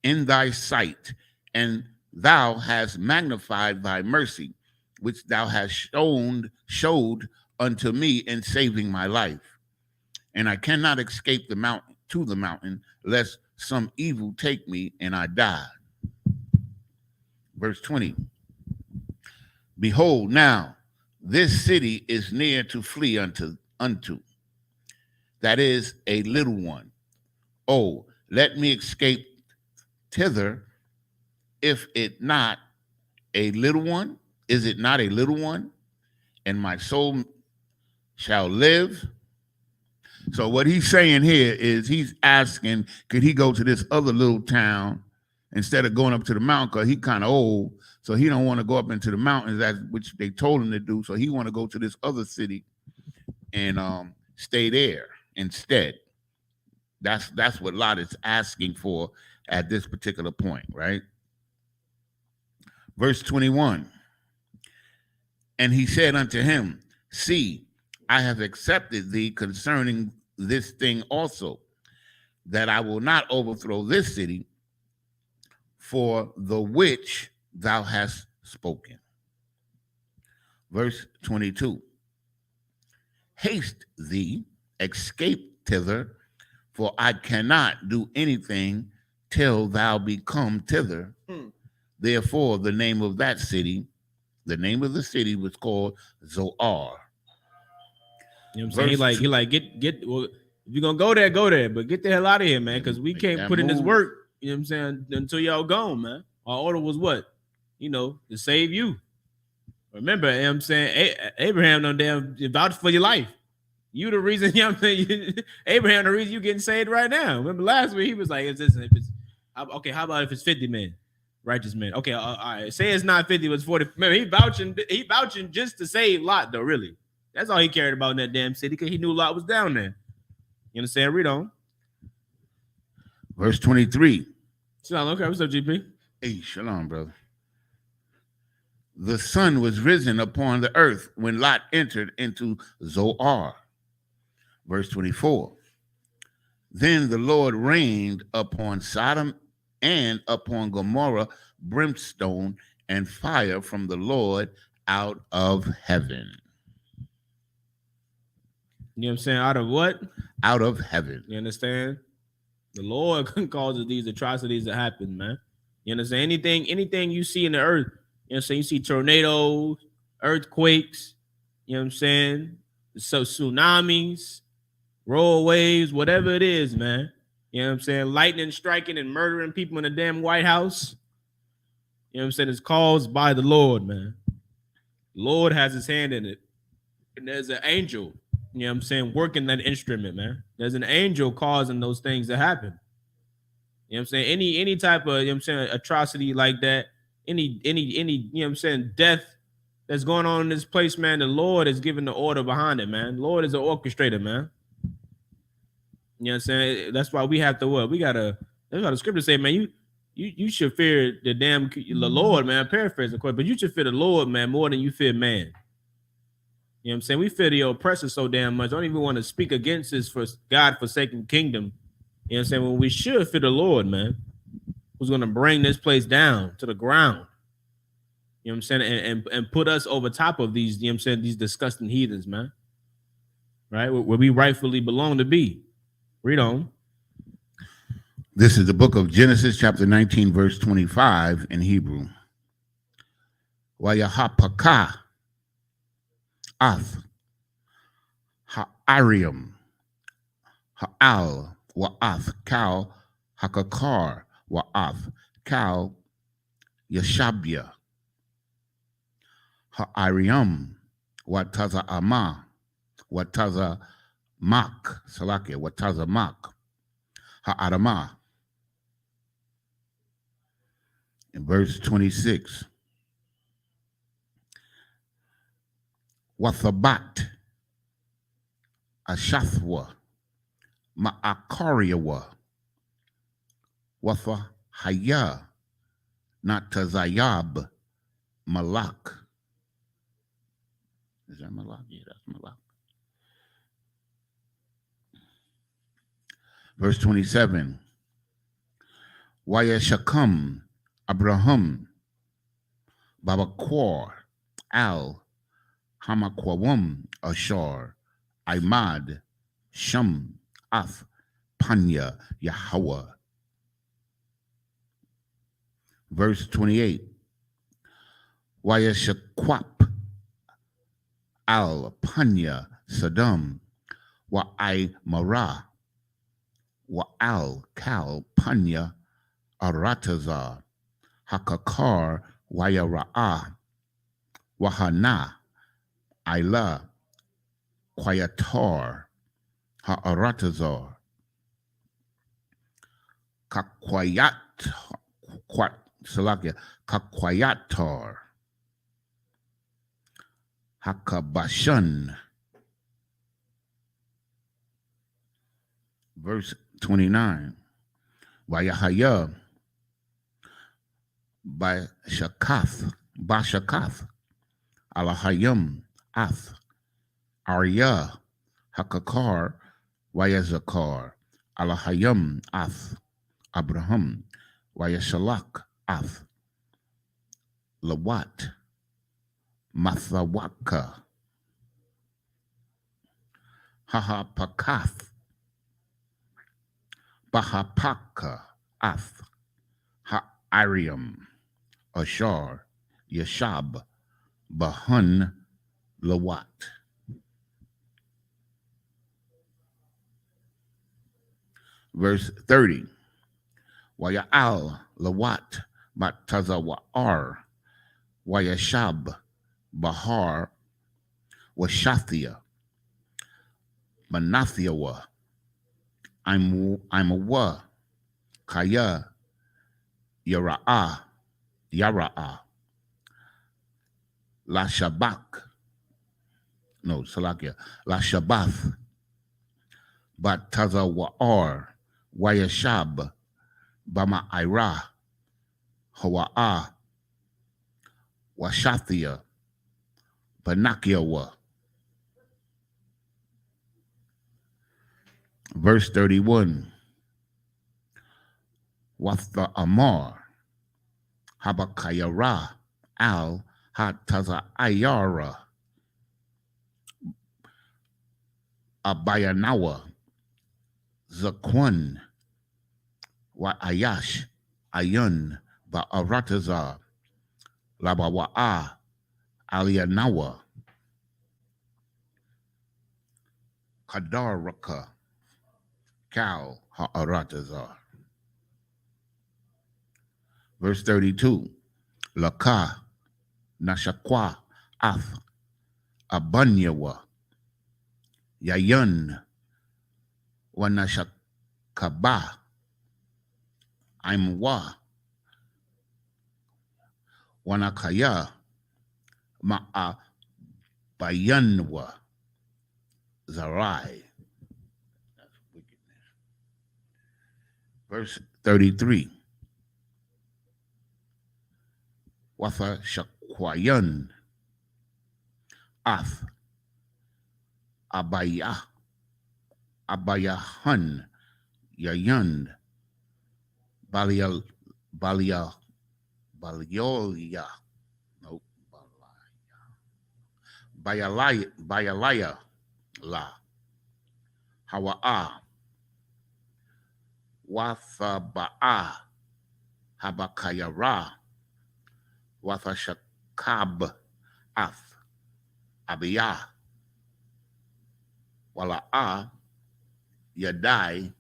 in thy sight, and thou hast magnified thy mercy, which thou hast showed unto me in saving my life. And I cannot escape the mountain, lest some evil take me and I die. Verse 20. Behold, now this city is near to flee unto, that is a little one. Oh, let me escape thither, if it not a little one, is it not a little one? And my soul shall live. So what he's saying here is he's asking, could he go to this other little town instead of going up to the mountain? Because he kind of old, so he don't want to go up into the mountains, which they told him to do. So he want to go to this other city and stay there instead. That's what Lot is asking for at this particular point, right? Verse 21. And he said unto him, See, I have accepted thee concerning this thing also, that I will not overthrow this city for the which thou hast spoken. Verse 22. Haste thee, escape thither, for I cannot do anything till thou be come thither. Therefore, the name of that city, the name of the city was called Zoar. You know what I'm saying? He like get well, if you're gonna go there, but get the hell out of here, man, because we can't put in this work, you know what I'm saying, until y'all gone, man. Our order was what? You know, to save you. Remember, you know what I'm saying, Abraham done damn vouched for your life. You the reason, you know what I'm saying? Abraham the reason you getting saved right now. Remember last week he was like, if it's okay, how about if it's 50 men? Righteous men. Okay, all right. Say it's not 50, it was 40. Remember, he vouching just to save Lot, though, really. That's all he cared about in that damn city, because he knew Lot was down there. You understand? Read on. Verse 23. Shalom. Okay, what's up, GP? Hey, shalom, brother. The sun was risen upon the earth when Lot entered into Zoar. Verse 24. Then the Lord rained upon Sodom and upon Gomorrah brimstone and fire from the Lord out of heaven. You know what I'm saying? Out of what? Out of heaven. You understand? The Lord causes these atrocities to happen, man. You understand? Anything you see in the earth, you know what I'm saying? You see tornadoes, earthquakes, you know what I'm saying? So tsunamis, roll waves, whatever it is, man. You know what I'm saying? Lightning striking and murdering people in the damn White House. You know what I'm saying? It's caused by the Lord, man. The Lord has his hand in it. And there's an angel, you know what I'm saying, working that instrument, man. There's an angel causing those things to happen. You know what I'm saying? Any type of, you know what I'm saying, atrocity like that, any, you know what I'm saying, death that's going on in this place, man, the Lord is giving the order behind it, man. The Lord is an orchestrator, man. You know what I'm saying? That's why we have to what? That's what the scripture say, man. You should fear the Lord, man. Paraphrase, of course, but you should fear the Lord, man, more than you fear man. You know what I'm saying? We fear the oppressor so damn much. I don't even want to speak against this for God-forsaken kingdom. You know what I'm saying? When we should fear the Lord, man, who's going to bring this place down to the ground. You know what I'm saying? And put us over top of these, you know what I'm saying, these disgusting heathens, man. Right? Where we rightfully belong to be. Read on. This is the book of Genesis, chapter 19, verse 25 in Hebrew. Wayahapakah ath ha'arium ha'al wa'ath kal hakakar wa'ath kal yashabya ha'arium wataza ama wataza mak salakia wataza mak ha'adama. In verse 26, Wathabat Ashathwa Ma'akariawa Wathahaya Natazayab Malak. Is that Malak? Yeah, that's Malak. Verse 27, Wayashakam Abraham Babakwar Al Hamakwawam Ashar Imad Sham Ath Panya Yahweh. Verse 28, Wayashakwap Al Panya Saddam Wa Mara Wa Al Kal Panya Aratazar Hakakar Wayara'a Wahana Ila Kwayatar Ha'aratazar Kakwayatar Hakabashan. Verse 29, Vayahaya Bashakath Alahayim Ath Arya Hakakar Wayazakar Alahayim ath Abraham, Wayashalak ath Lawat, Mathawaka, Hahapakath, Bahapaka ath Ha'ariam, Ashar, Yashab, Bahun, Lawat. Verse 30. Waya'al Lawat Matazawa'ar Wayashab Bahar Washathia Manathiawa Imawa Kaya Yara'a La Shabak Salakia La Shabath Batazawa'ar Wayashab Bama Ira Hawa'a Washathia Banakiawa. Verse 31. Watha Amar Habakayara Al Hataza Ayara Abayanawa Zakwan Wa Ayash Ayun Ba Arataza Labawa'a Alianawa Kadaraka Kal Ha'aratazar. Verse 32. Laka Nashakwa Ath Abanyawa Yayun Wanashakaba Imwa Wanakaya Ma'a Bayanwa Zarai. That's wickedness. Verse 33. Watha Shakwayan Ath Abayahan Yayun Baliolia. Nope. Bayalaya La Hawa'a Wathaba'a Habakayara Wathashakab Ath Abiyah Wala'a Yadai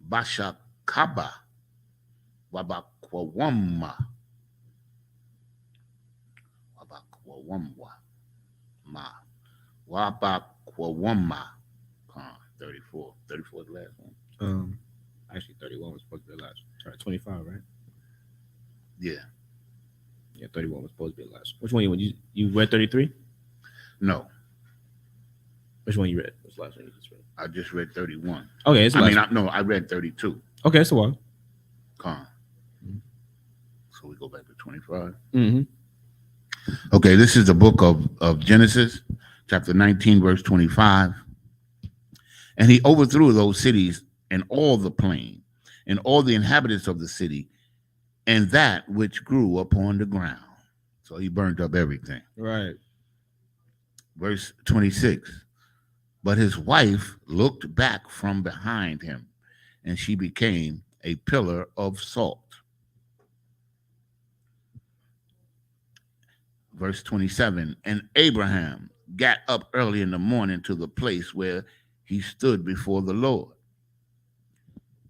Bashakaba Wabakwawamma Ma Wabakwawamma 34. 34 is the last one. Actually 31 was supposed to be the last. Sorry, 25, right? Yeah. Yeah, 31 was supposed to be the last. Which one you read 33? No. Which one you read? What's the last one you just read? I just read 31. Okay, it's the last one. I read 32. Okay, it's a while. So we go back to 25. Mm-hmm. Okay, this is the book of Genesis, chapter 19, verse 25. And he overthrew those cities and all the plain, and all the inhabitants of the city, and that which grew upon the ground. So he burned up everything. Right. Verse 26. But his wife looked back from behind him, and she became a pillar of salt. Verse 27. And Abraham got up early in the morning to the place where he stood before the Lord.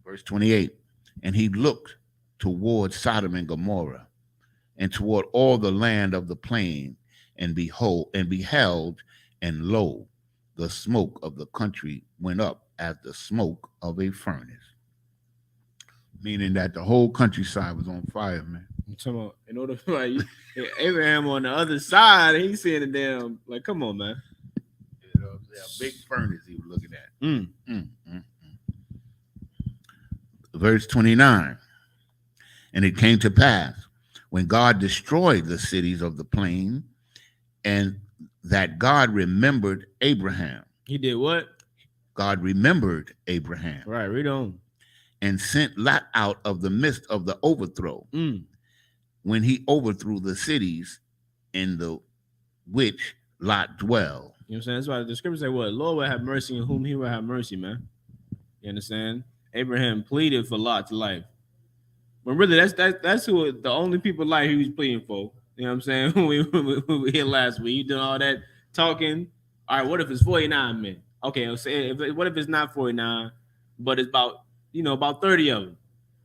Verse 28. And he looked toward Sodom and Gomorrah, and toward all the land of the plain, and beheld, and lo, the smoke of the country went up as the smoke of a furnace. Meaning that the whole countryside was on fire, man. In order for Abraham on the other side, he's seeing the damn, like, come on, man. You know, a big furnace he was looking at. Verse 29. And it came to pass when God destroyed the cities of the plain, and that God remembered Abraham. He did what? God remembered Abraham Right, read on. and sent Lot out of the midst of the overthrow when he overthrew the cities in the which Lot dwelled. You know what I'm saying? That's why the scripture say, what? Lord will have mercy on whom he will have mercy, man. You understand? Abraham pleaded for Lot's life. But really, that's who the only people life he was pleading for. You know what I'm saying? When we were here last week, you doing all that talking. All right, what if it's 49 men? Okay, I'll say what if it's not 49, but it's about 30 of them?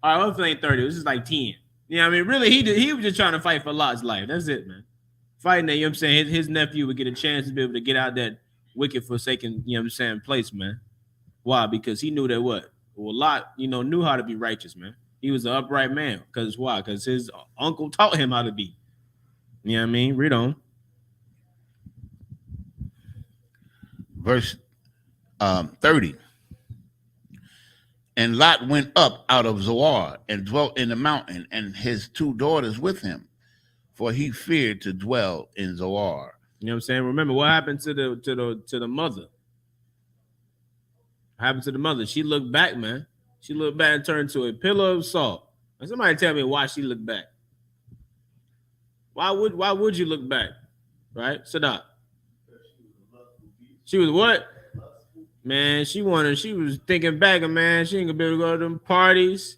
All right, what if it ain't 30? This is like 10. You know what I mean? Really, he was just trying to fight for Lot's life. That's it, man. Fighting that, you know what I'm saying? His nephew would get a chance to be able to get out that wicked, forsaken, you know what I'm saying, place, man. Why? Because he knew that what? Well, Lot, knew how to be righteous, man. He was an upright man. Because why? Because his uncle taught him how to be. You know what I mean? Read on. Verse 30. And Lot went up out of Zoar and dwelt in the mountain, and his 2 daughters with him, for he feared to dwell in Zoar. You know what I'm saying? Remember what happened to the mother? What happened to the mother? She looked back, man. She looked back and turned to a pillar of salt. And somebody tell me why she looked back. Why would you look back? Right? Sadat. She was what? Man, she was thinking back, and man, she ain't gonna be able to go to them parties.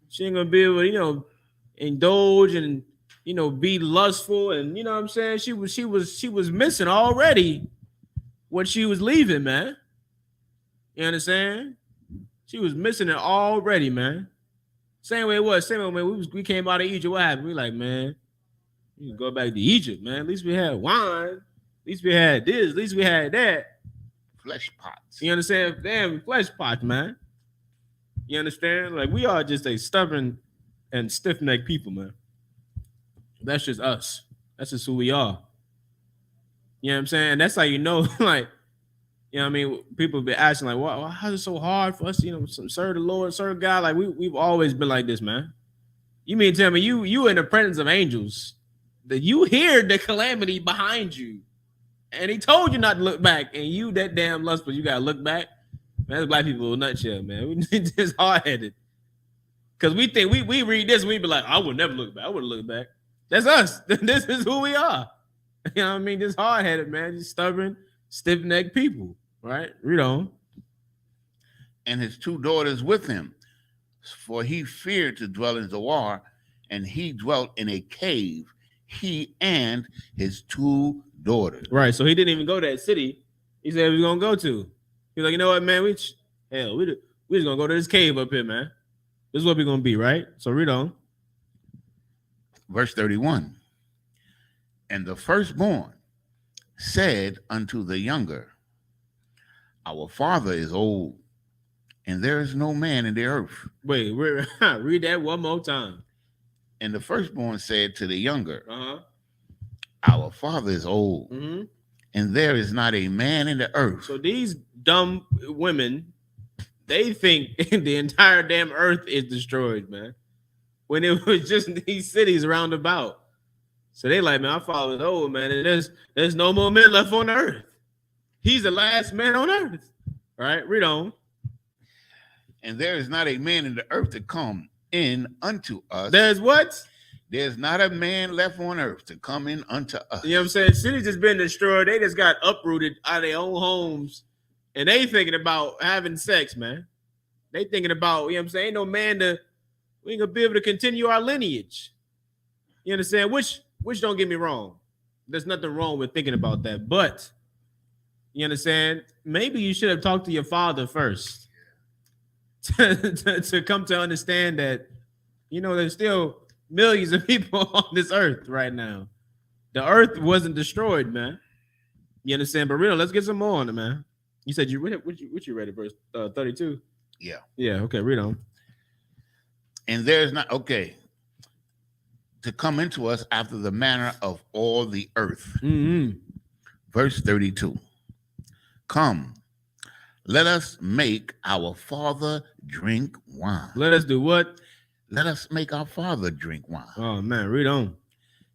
She ain't gonna be able to, indulge and be lustful, and you know what I'm saying? She was missing already what she was leaving, man. You understand? She was missing it already, man. Same way it was. Same way when we came out of Egypt. What happened? We like, man, we can go back to Egypt, man. At least we had wine. At least we had this. At least we had that. Flesh pots. You understand? Damn, flesh pots, man. You understand? Like, we are just a stubborn and stiff-necked people, man. That's just us. That's just who we are. You know what I'm saying? That's how you know, like, you know what I mean? People be asking, like, well, how is it so hard for us to, serve the Lord, serve God? Like, we've always been like this, man. You mean tell me you in the presence of angels, that you hear the calamity behind you, and he told you not to look back, and you that damn lustful, you gotta look back? Man, that's black people in a nutshell, man. We just hard-headed. Because we think we read this and we be like, I would never look back. I wouldn't look back. That's us. This is who we are. You know what I mean? Just hard-headed, man. Just stubborn, stiff-necked people. Right? Read on. And his 2 daughters with him, for he feared to dwell in Zoar, and he dwelt in a cave, he and his 2 daughters. Right. So he didn't even go to that city he said he was going to go to. He's like, you know what, man? We just going to go to this cave up here, man. This is what we're going to be, right? So read on. Verse 31. And the firstborn said unto the younger, our father is old, and there is no man in the earth. Wait, read that one more time. And the firstborn said to the younger, our father is old, and there is not a man in the earth. So these dumb women, they think the entire damn earth is destroyed, man. When it was just these cities round about. So they like, man, our father is old, man, and there's no more men left on the earth. He's the last man on earth. All right, read on. And there is not a man in the earth to come in unto us. There's what? There's not a man left on earth to come in unto us. You know what I'm saying? Cities just been destroyed. They just got uprooted out of their own homes. And they thinking about having sex, man. They thinking about, you know what I'm saying? Ain't no man we ain't gonna be able to continue our lineage. You understand? Which don't get me wrong. There's nothing wrong with thinking about that. But you understand? Maybe you should have talked to your father first to come to understand that, there's still millions of people on this earth right now. The earth wasn't destroyed, man. You understand? But real, let's get some more on it, man. You said you read it. What you read it, verse 32? Yeah. Yeah, okay, read on. And there's not, to come into us after the manner of all the earth. Verse 32. Come, let us make our father drink wine. Let us do what? Let us make our father drink wine. Oh, man, read on.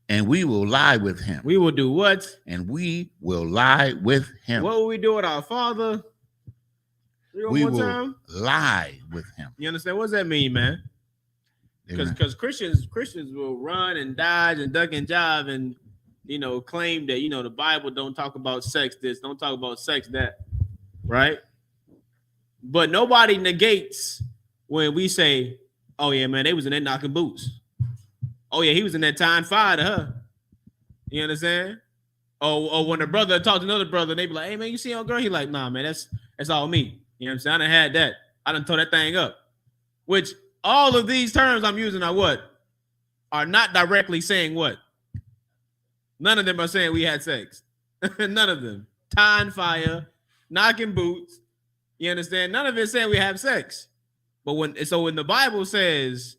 And we will lie with him. We will do what? And we will lie with him. What will we do with our father? we will lie with him. You understand? What does that mean, man? Because Christians will run and dodge and duck and jive and claim that the Bible don't talk about sex this, don't talk about sex that, right? But nobody negates when we say, "Oh yeah, man, they was in there knocking boots. Oh yeah, he was in that tying fire to her." You understand? Or when a brother talked to another brother, they be like, "Hey man, you see your girl?" He like, "Nah, man, that's all me." You know what I'm saying? I done had that. I done tore that thing up. Which all of these terms I'm using are what? Are not directly saying what? None of them are saying we had sex. None of them. Tying fire, knocking boots. You understand? None of it saying we have sex. But when the Bible says,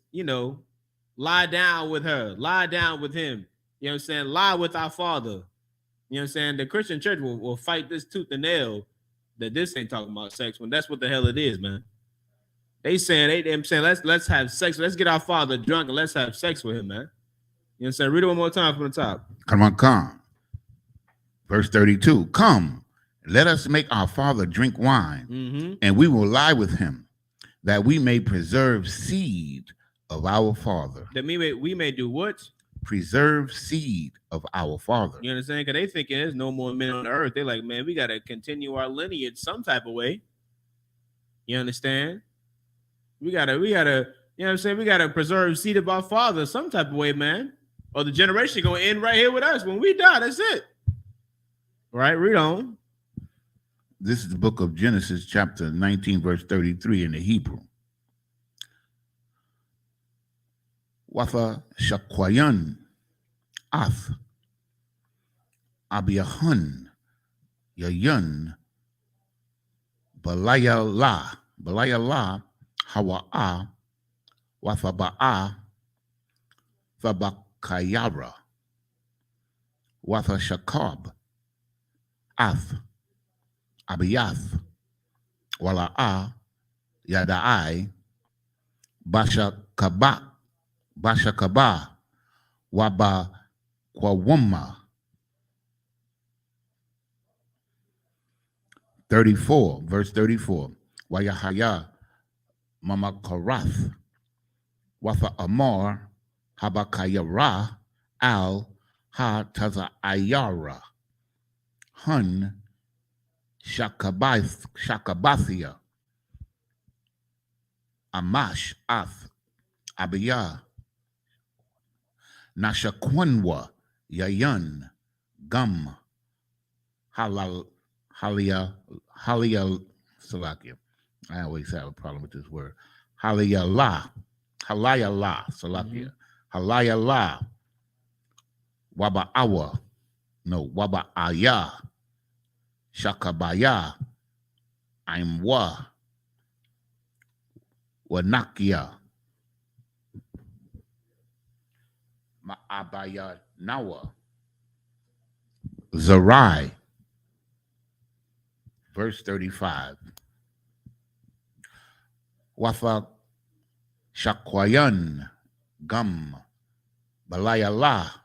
lie down with her, lie down with him, you know what I'm saying? Lie with our Father. You know what I'm saying? The Christian church will fight this tooth and nail that this ain't talking about sex when that's what the hell it is, man. They saying let's have sex, let's get our Father drunk and let's have sex with him, man. You know what I'm saying? Read it one more time from the top. Come. Verse 32. Come, let us make our Father drink wine, and we will lie with him, that we may preserve seed of our Father. That we may do what? Preserve seed of our Father. You understand? Because they thinking there's no more men on the earth. They're like, man, we got to continue our lineage some type of way. You understand? We gotta, you know what I'm saying? We gotta preserve seed of our Father some type of way, man. Or the generation gonna end right here with us. When we die, that's it. Right? Read on. This is the book of Genesis, chapter 19, verse 33 in the Hebrew. Watha Shakwayan Ath Abiyahun Yayun Balaya La Hawa'a Wathaba'a Thabakayara Watha Shakab Ath Abiyath Wala'a Yada'ai Bashakaba Waba Kwawuma. 34, verse 34. Wayahaya Mamakarath Watha Amar Habakayara Al Ha Taza Ayara Hun Shakabathia Amash Ath Abiyah Nashakwanwa Yayan Gum Halia Salakia. I always have a problem with this word. Halayala Salakia. Halayala Waba'awa. No, Waba'aya Shakabaya Aimwa Wanakia Ma'abaya Nawa Zarai. Verse 35. Wafa Shakwayan Gum Balayala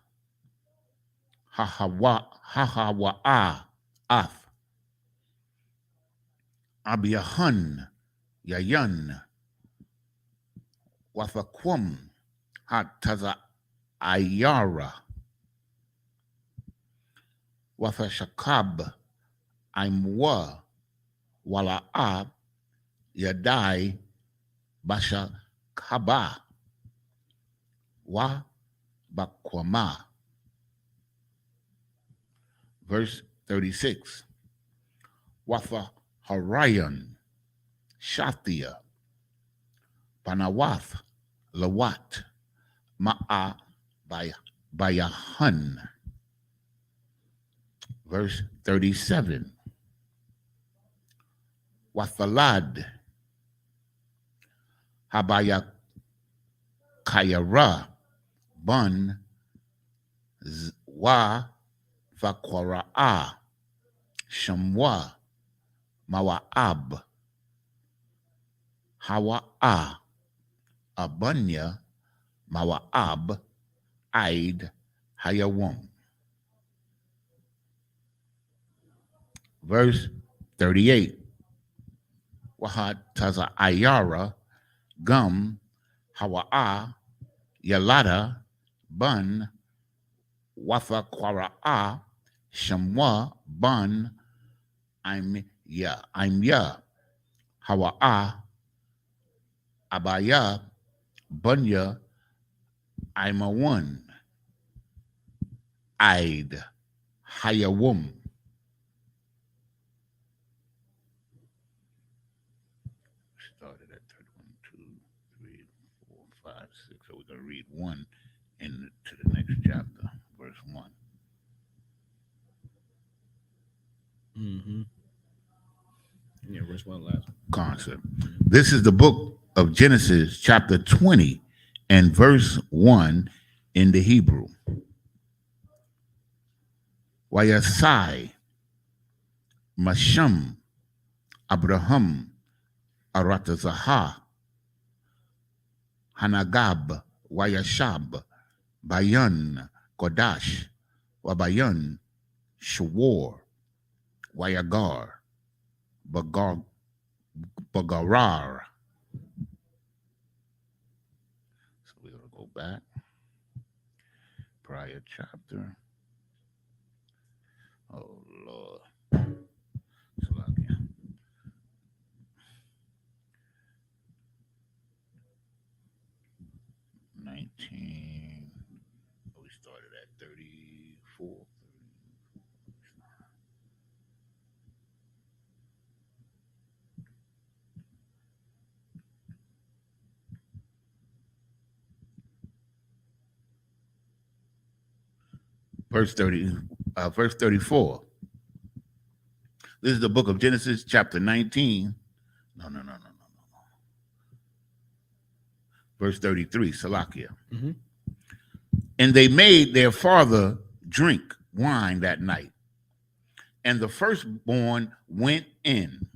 Hahawa'a Ath Abiyahun Yayan Wathakwum Hataza Ayara Wathashakab Aimwa Wala'a Yadai Basha Kaba Wa Bakwama. Verse 36. Watha Harayan Shathia Panawath Lawat Ma'a Bayahun. Verse 37. Wathalad Habaya Kayara Bun Wa Vakwara'a Shamwa Mawa'ab Hawa'a Abunya Mawa'ab Aid Hayawum. Verse 38. Wahat Taza Ayara, Gum, Hawa'a, Yalada, Bun, Wafa Kwara'a, Shamwa, Bun, I'm Ya, Hawa'a, Abaya, Bunya, I'm a one, Id, Hayawum. Started at 31, 2, 3, 4, 5, 6. So we're going to read 1 into the next chapter, verse 1. Mm-hmm. Yeah, verse 1 last. Concept. This is the book of Genesis, chapter 20, and verse 1 in the Hebrew. Wayasai, Masham, Abraham, Aratazaha, Hanagab, Wayashab, Bayan, Kodash, Wabayan, Shawor, Wayagar, Bagarar. So we're going to go back. Prior chapter. Oh, Lord. Salakia. We started at 34. Verse 34. This is the book of Genesis, chapter 19. No. Verse 33, Salakia. Mm-hmm. And they made their father drink wine that night. And the firstborn went in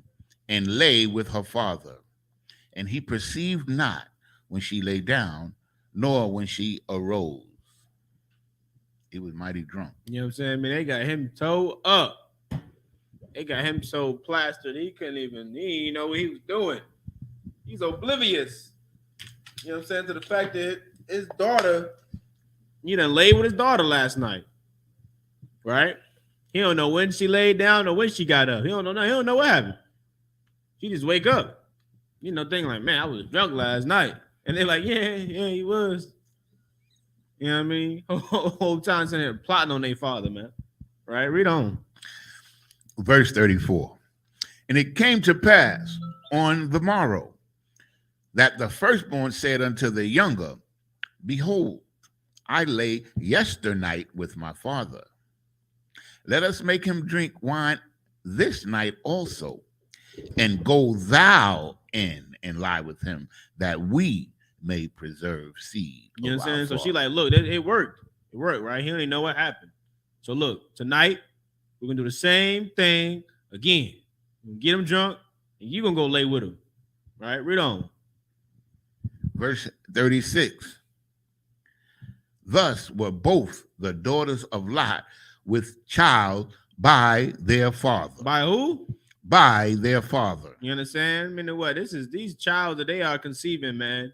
and lay with her father. And he perceived not when she lay down, nor when she arose. He was mighty drunk. You know what I'm saying? I mean, they got him towed up. They got him so plastered he didn't know what he was doing. He's oblivious. You know what I'm saying? To the fact that his daughter, he done laid with his daughter last night. Right? He don't know when she laid down or when she got up. He don't know. He don't know what happened. She just wake up. Thinking like, man, I was drunk last night. And they're like, yeah, he was. You know what I mean? Whole time sitting here plotting on their father, man. Right? Read on. Verse 34. And it came to pass on the morrow that the firstborn said unto the younger, Behold, I lay yesternight with my father. Let us make him drink wine this night also, and go thou in and lie with him, that we may preserve seed. You know what I'm saying? So she like, look, it worked. It worked, right? He don't even know what happened. So look, tonight, we're going to do the same thing again. We're gonna get him drunk, and you're going to go lay with him. Right? Read on. Verse 36. Thus were both the daughters of Lot with child by their father. By who? By their father. You understand? I mean, what? These child that they are conceiving, man,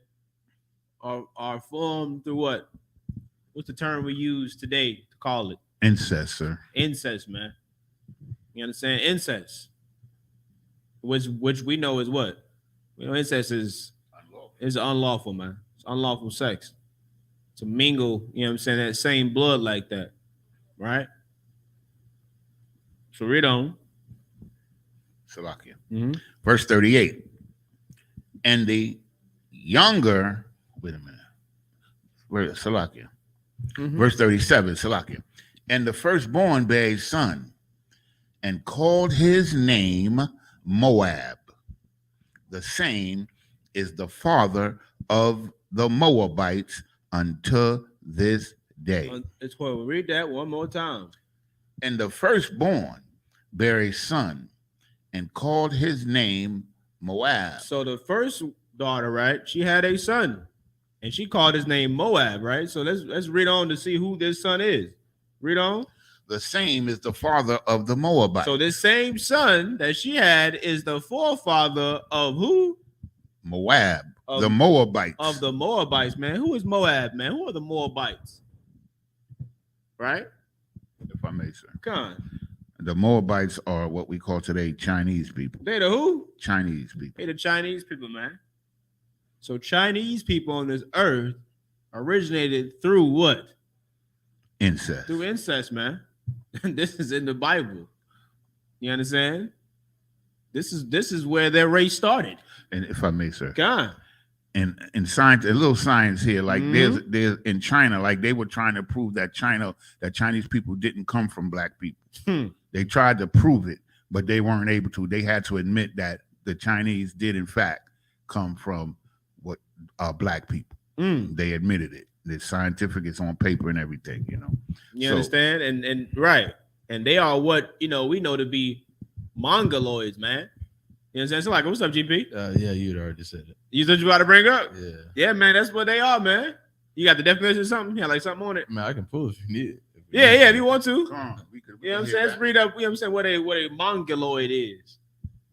are formed through what? What's the term we use today to call it? Incest, sir. Incest, man. You understand? Incest. Which we know is what? We know incest is unlawful, man. It's unlawful sex. To mingle, you know what I'm saying, that same blood like that. Right? So read on. Salakia. Mm-hmm. Verse 38. And the younger, wait a minute. Where Salakia. Mm-hmm. Verse 37, Salakia. And the firstborn bare a son, and called his name Moab. The same is the father of the Moabites unto this day. It's what we read that one more time. And the firstborn bare a son, and called his name Moab. So the first daughter, right? She had a son, and she called his name Moab, right? So let's read on to see who this son is. Read on. the same is the father of the Moabites. So this same son that she had is the forefather of who? Moab, Of, the Moabites. Of the Moabites, man. Who is Moab, man? Who are the Moabites? Right? If I may, sir. Come on. The Moabites are what we call today Chinese people. They the who? Chinese people. They the Chinese people, man. So Chinese people on this earth originated through what? Incest. Through incest, man. This is in the Bible. You understand? This is where their race started. And if I may, sir. God. And in science, a little science here, like there's in China, like they were trying to prove that Chinese people didn't come from black people. They tried to prove it, but they weren't able to. They had to admit that the Chinese did in fact come from what black people. They admitted it. It's scientific, it's on paper and everything, you know. You understand? And right. And they are what, we know to be mongoloids, man. You know what I'm saying? So like, what's up, GP? Yeah, you'd already said it. You said you about to bring up? Yeah. Yeah, man, that's what they are, man. You got the definition of something? Yeah, like something on it. Man, I can pull if you need it. Yeah, if you want to. Come on, You know what I'm saying? Let's read up, you know what I'm saying, what a mongoloid is.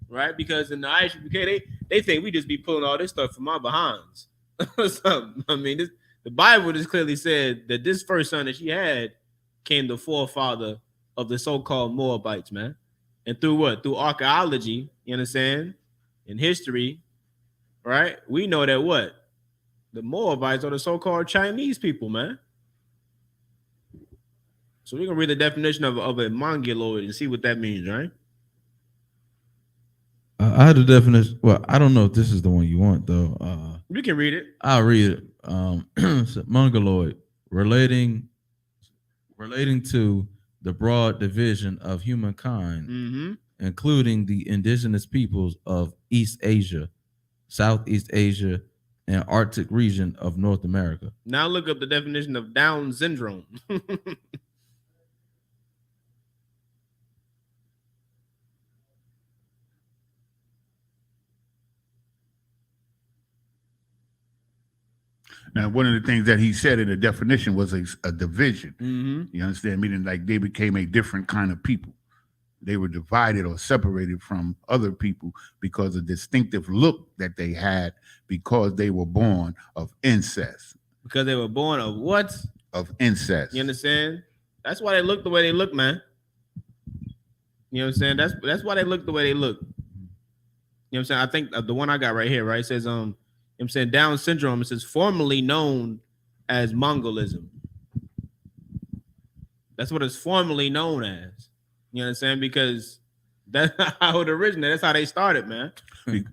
Right? Because in the Isupk, they think we just be pulling all this stuff from our behinds. I mean, the Bible just clearly said that this first son that she had came the forefather of the so-called Moabites, man. And through what? Through archaeology, you understand? In history, right? We know that what? The Moabites are the so-called Chinese people, man. So we're going to read the definition of a mongoloid and see what that means, right? I had a definition. Well, I don't know if this is the one you want, though. You can read it. I'll read it. So mongoloid, relating to the broad division of humankind, including the indigenous peoples of East Asia, Southeast Asia, and Arctic region of North America. Now look up the definition of Down syndrome. Now, one of the things that he said in the definition was a division. You understand? Meaning like they became a different kind of people. They were divided or separated from other people because of the distinctive look that they had because they were born of incest. Because they were born of what? Of incest. You understand? That's why they look the way they look, man. You know what I'm saying? That's why they look the way they look. You know what I'm saying? I think the one I got right here, right? It says, you know what I'm saying, Down syndrome, it says formerly known as Mongolism. That's what it's formerly known as. You know what I'm saying? Because that's how it originated. That's how they started, man.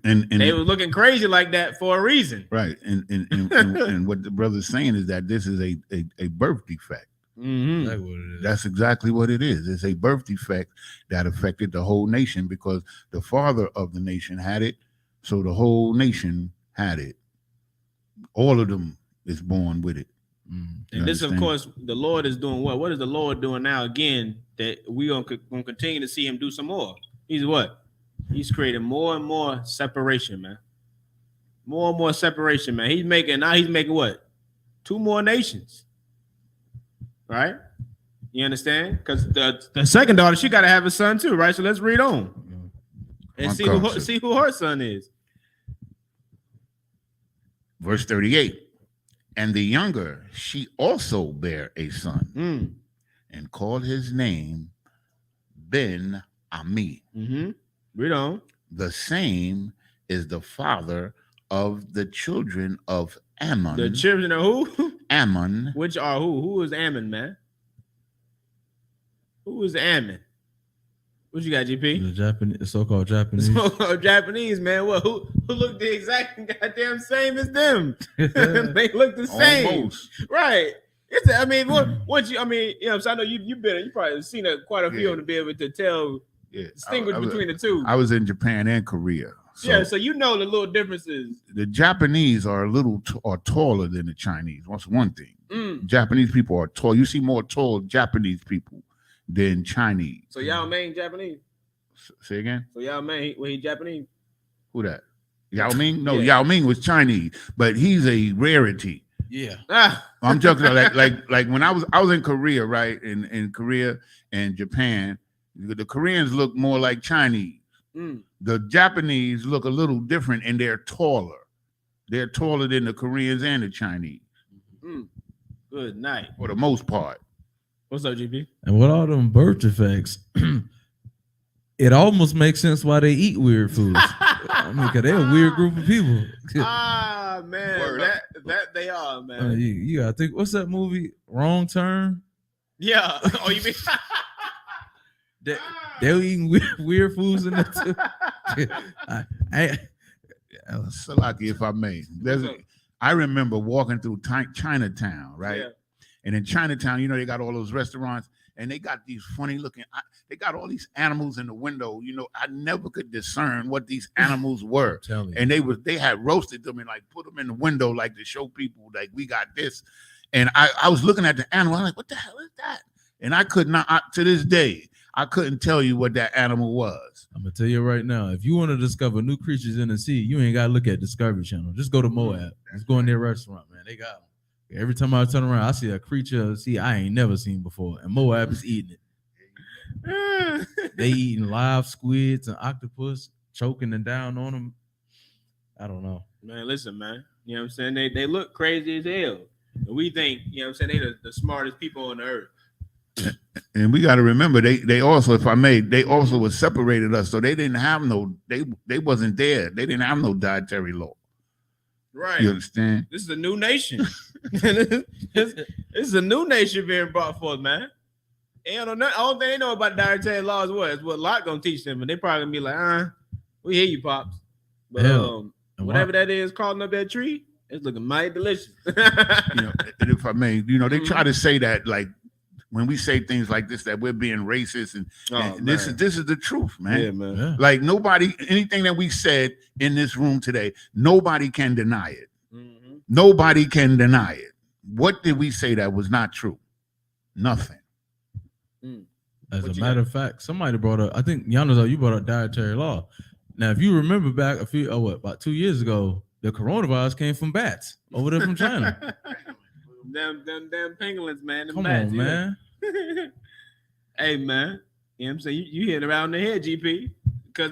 And they were looking crazy like that for a reason. Right. And what the brother's saying is that this is a birth defect. That's exactly what it is. It's a birth defect that affected the whole nation because the father of the nation had it. So the whole nation had it. All of them is born with it. And this, of course, the Lord is doing what? What is the Lord doing now again that we gonna continue to see him do some more? He's what? He's creating more and more separation, man. More and more separation, man. He's making what? 2 more nations. Right? You understand? Because the second daughter, she got to have a son too, right? So let's read on and see who her son is. Verse 38. And the younger, she also bare a son and called his name Ben Ami. Read on. The same is the father of the children of Ammon. The children of who? Ammon. Which are who? Who is Ammon, man? Who is Ammon? What you got, GP? The so-called Japanese. So-called Japanese, man. What? Who look the exact goddamn same as them? They look the same, almost. Right? I mean, once you, you know, so I know you probably seen quite a few of them to be able to tell, distinguish between the two. I was in Japan and Korea. So you know the little differences. The Japanese are a little taller than the Chinese. That's one thing. Japanese people are tall. You see more tall Japanese people than Chinese. So Yao Ming Japanese? Say again? So Yao Ming, he Japanese? Who that? Yao Ming? No, Yao Ming was Chinese, but he's a rarity. Yeah. I'm joking. Like when I was in Korea, right? In Korea and Japan, the Koreans look more like Chinese. The Japanese look a little different, and they're taller. They're taller than the Koreans and the Chinese. Good night. For the most part. What's up, GP? And with all them birth defects, it almost makes sense why they eat weird foods. I mean, because they're a weird group of people. Man, that they are, man. You gotta think. What's that movie? Wrong Turn. Yeah. Oh, you mean they're eating weird foods in there too. Salaki, if I may. I remember walking through Chinatown, right? Yeah. And in Chinatown, you know, they got all those restaurants, and they got these funny looking. They got all these animals in the window. You know, I never could discern what these animals were. And they had roasted them and like put them in the window, like to show people like we got this. And I was looking at the animal. I'm like, what the hell is that? And I could not, to this day, I couldn't tell you what that animal was. I'm gonna tell you right now, if you want to discover new creatures in the sea, you ain't gotta look at Discovery Channel. Just go to Moab. Just go in their restaurant, man. They got them. Every time I turn around, I see a creature I ain't never seen before, and Moab is eating it. They eating live squids and octopus, choking them down on them. I don't know. Man, listen, man. You know what I'm saying? They look crazy as hell. And we think, you know what I'm saying, they the smartest people on the earth. And we got to remember, they also, if I may, they also was separated us, so they didn't have they wasn't there. They didn't have no dietary law. Right. You understand? This is a new nation. This is a new nation being brought forth, man. And the only thing they know about dietary laws is what Lot gonna teach them, and they probably gonna be like, we hear you, pops. But whatever that is, crawling up that tree, it's looking mighty delicious. You know, and if I may, you know, they try to say that like when we say things like this, that we're being racist, and this is the truth, man. Yeah, man. Yeah. Like anything that we said in this room today, nobody can deny it. Mm-hmm. Nobody can deny it. What did we say that was not true? Nothing. As a matter of fact, somebody brought up, I think Yanazo, you brought up dietary law. Now, if you remember back about 2 years ago, the coronavirus came from bats over there from China. Them pangolins, man. Come on, man. Hey, man. You know what I'm saying? You hit around the head, GP. Because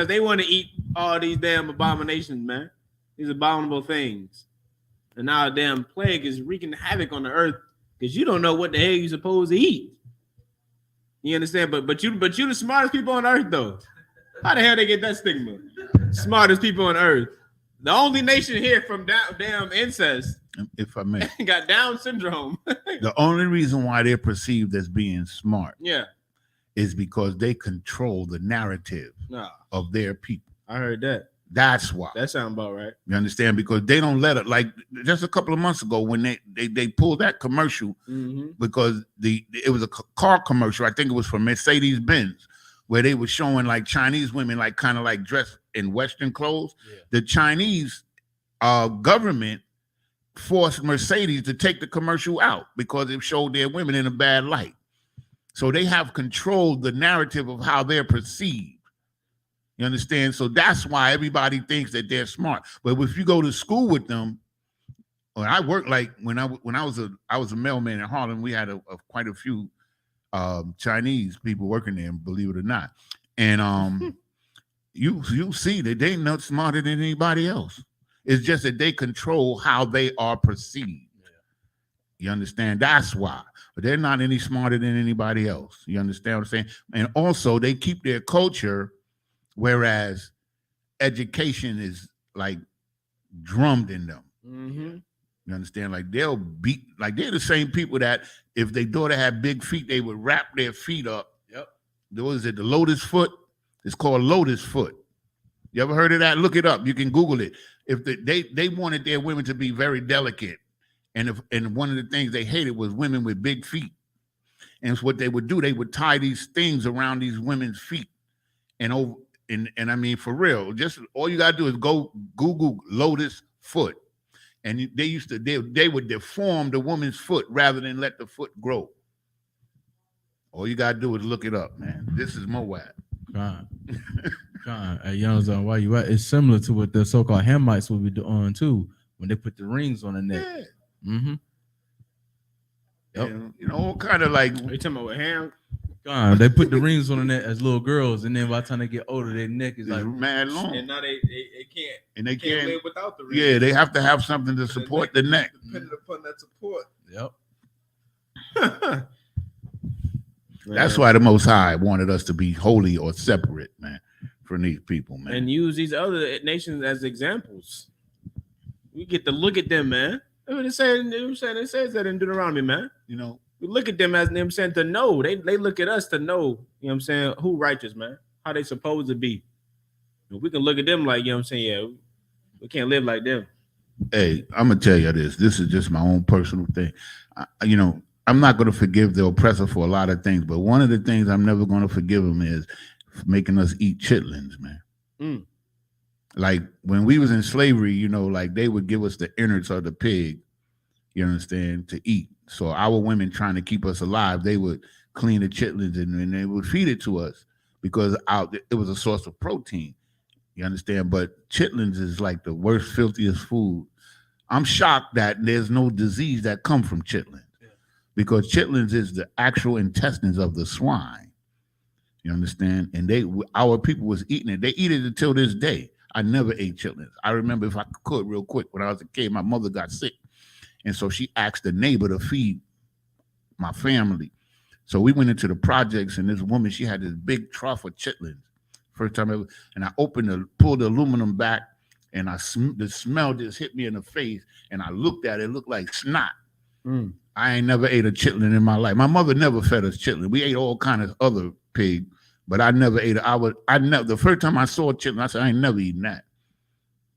they want to eat all these damn abominations, man. These abominable things. And now a damn plague is wreaking havoc on the earth because you don't know what the hell you're supposed to eat. You understand? But you the smartest people on earth, though. How the hell they get that stigma? Smartest people on earth. The only nation here from damn incest. If I may. Got Down syndrome. The only reason why they're perceived as being smart. Yeah. Is because they control the narrative of their people. I heard that. That's why. That sounds about right. You understand? Because they don't let it, like just a couple of months ago when they pulled that commercial because it was a car commercial. I think it was for Mercedes-Benz, where they were showing like Chinese women like kind of like dressed in Western clothes. Yeah. The Chinese government forced Mercedes to take the commercial out because it showed their women in a bad light. So they have controlled the narrative of how they're perceived. You understand? So that's why everybody thinks that they're smart. But if you go to school with them, or I worked like when I was a mailman in Harlem, we had quite a few Chinese people working there, believe it or not. And you see that they're not smarter than anybody else. It's just that they control how they are perceived. You understand? That's why. But they're not any smarter than anybody else. You understand what I'm saying? And also they keep their culture, whereas education is like drummed in them. Mm-hmm. You understand? Like they'll beat, like they're the same people that if their daughter had big feet, they would wrap their feet up. Yep. What is it? The lotus foot? It's called lotus foot. You ever heard of that? Look it up. You can Google it. If they wanted their women to be very delicate. And one of the things they hated was women with big feet. And it's what they would do. They would tie these things around these women's feet. And I mean, for real, just all you got to do is go Google lotus foot. And they would deform the woman's foot rather than let the foot grow. All you got to do is look it up, man. This is Moab. Hey, Yonzo, why you at? It's similar to what the so-called Hamites would be doing too when they put the rings on the neck. Yeah. Mm-hmm. Yep. You know, kind of like Are you talking about ham? They put the rings on the neck as little girls, and then by the time they get older, their neck is like mad long, And now they can't and they can't can't. live without the ring. Yeah, they have to have something to support the neck. Depending upon that support. Yep. That's why the Most High wanted us to be holy or separate, man, from these people, man. And use these other nations as examples. We get to look at them, man. That's what it says that in Deuteronomy, man. You know, We look at them as, you know what I'm saying, to know. They look at us to know, you know what I'm saying, who righteous, man. How they supposed to be. We can look at them like, you know what I'm saying, yeah, we can't live like them. hey, I'm gonna tell you this. This is just my own personal thing. You know, I'm not gonna forgive the oppressor for a lot of things, but one of the things I'm never gonna forgive him is making us eat chitlins, man. Mm. Like when we was in slavery, you know, like they would give us the innards of the pig, you understand, to eat. So our women trying to keep us alive, they would clean the chitlins and they would feed it to us because it was a source of protein. You understand? But chitlins is like the worst, filthiest food. I'm shocked that there's no disease that come from chitlins because chitlins is the actual intestines of the swine. You understand? And our people was eating it. They eat it until this day. I never ate chitlins. I remember, if I could real quick, when I was a kid, my mother got sick. And so she asked the neighbor to feed my family. So we went into the projects, and this woman, she had this big trough of chitlins. First time ever. And I pulled the aluminum back, and the smell just hit me in the face. And I looked at it, it looked like snot. Mm. I ain't never ate a chitlin in my life. My mother never fed us chitlin. We ate all kind of other pig, but I never ate it. The first time I saw a chitlin, I said, I ain't never eaten that.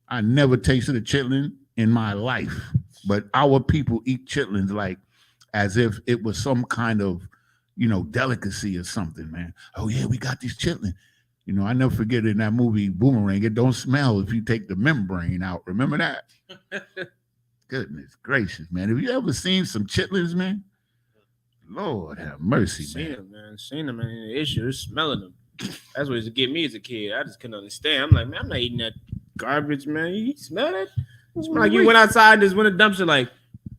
I never tasted a chitlin in my life. But our people eat chitlins like as if it was some kind of, you know, delicacy or something, man. Oh, yeah, we got these chitlins. You know, I never forget in that movie Boomerang, it don't smell if you take the membrane out. Remember that? Goodness gracious, man. Have you ever seen some chitlins, man? Lord have mercy, man. Seen them, man. The issue is smelling them. That's what used to get me as a kid. I just couldn't understand. I'm like, man, I'm not eating that garbage, man. You smell that? It's like you went outside and just went to dumpster like,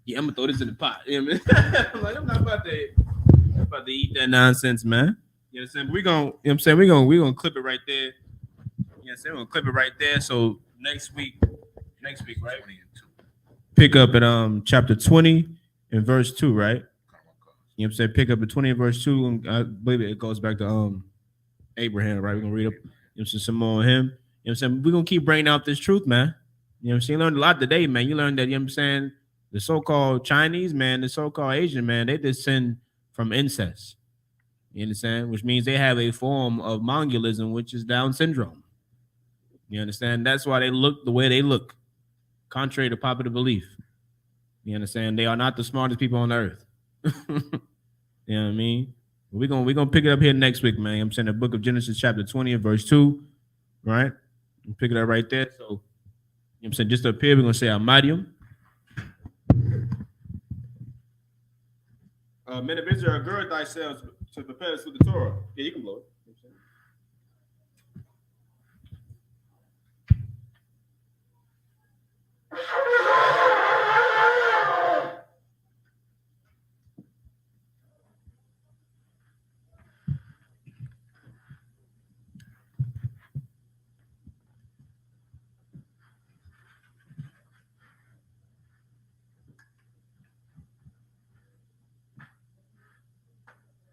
yeah, I'm gonna throw this in the pot. You know what I mean? I'm like, I'm not about to eat that nonsense, man. You know what I'm saying? But you know what I'm saying? We're gonna clip it right there. You know what I'm saying? We're gonna clip it right there. So next week, right? Pick up at chapter 20 and verse 2, right? You know what I'm saying? Pick up at 20 and verse 2. And I believe it goes back to Abraham, right? We're gonna read up, you know what I'm saying, some more on him. You know what I'm saying? We're gonna keep bringing out this truth, man. You know what I'm saying? You learned a lot today, man. You learned that, you know what I'm saying, the so-called Chinese, man, the so-called Asian, man, they descend from incest. You understand? Which means they have a form of Mongolism, which is Down syndrome. You understand? That's why they look the way they look, contrary to popular belief. You understand? They are not the smartest people on earth. You know what I mean? We're gonna pick it up here next week, man. I'm saying the book of Genesis, chapter 20 and verse 2, right? We'll pick it up right there. So, you know what I'm saying, just up here, we're gonna say Almadium. Men of Israel, gird thyself to prepare us through the Torah. Yeah, you can blow it.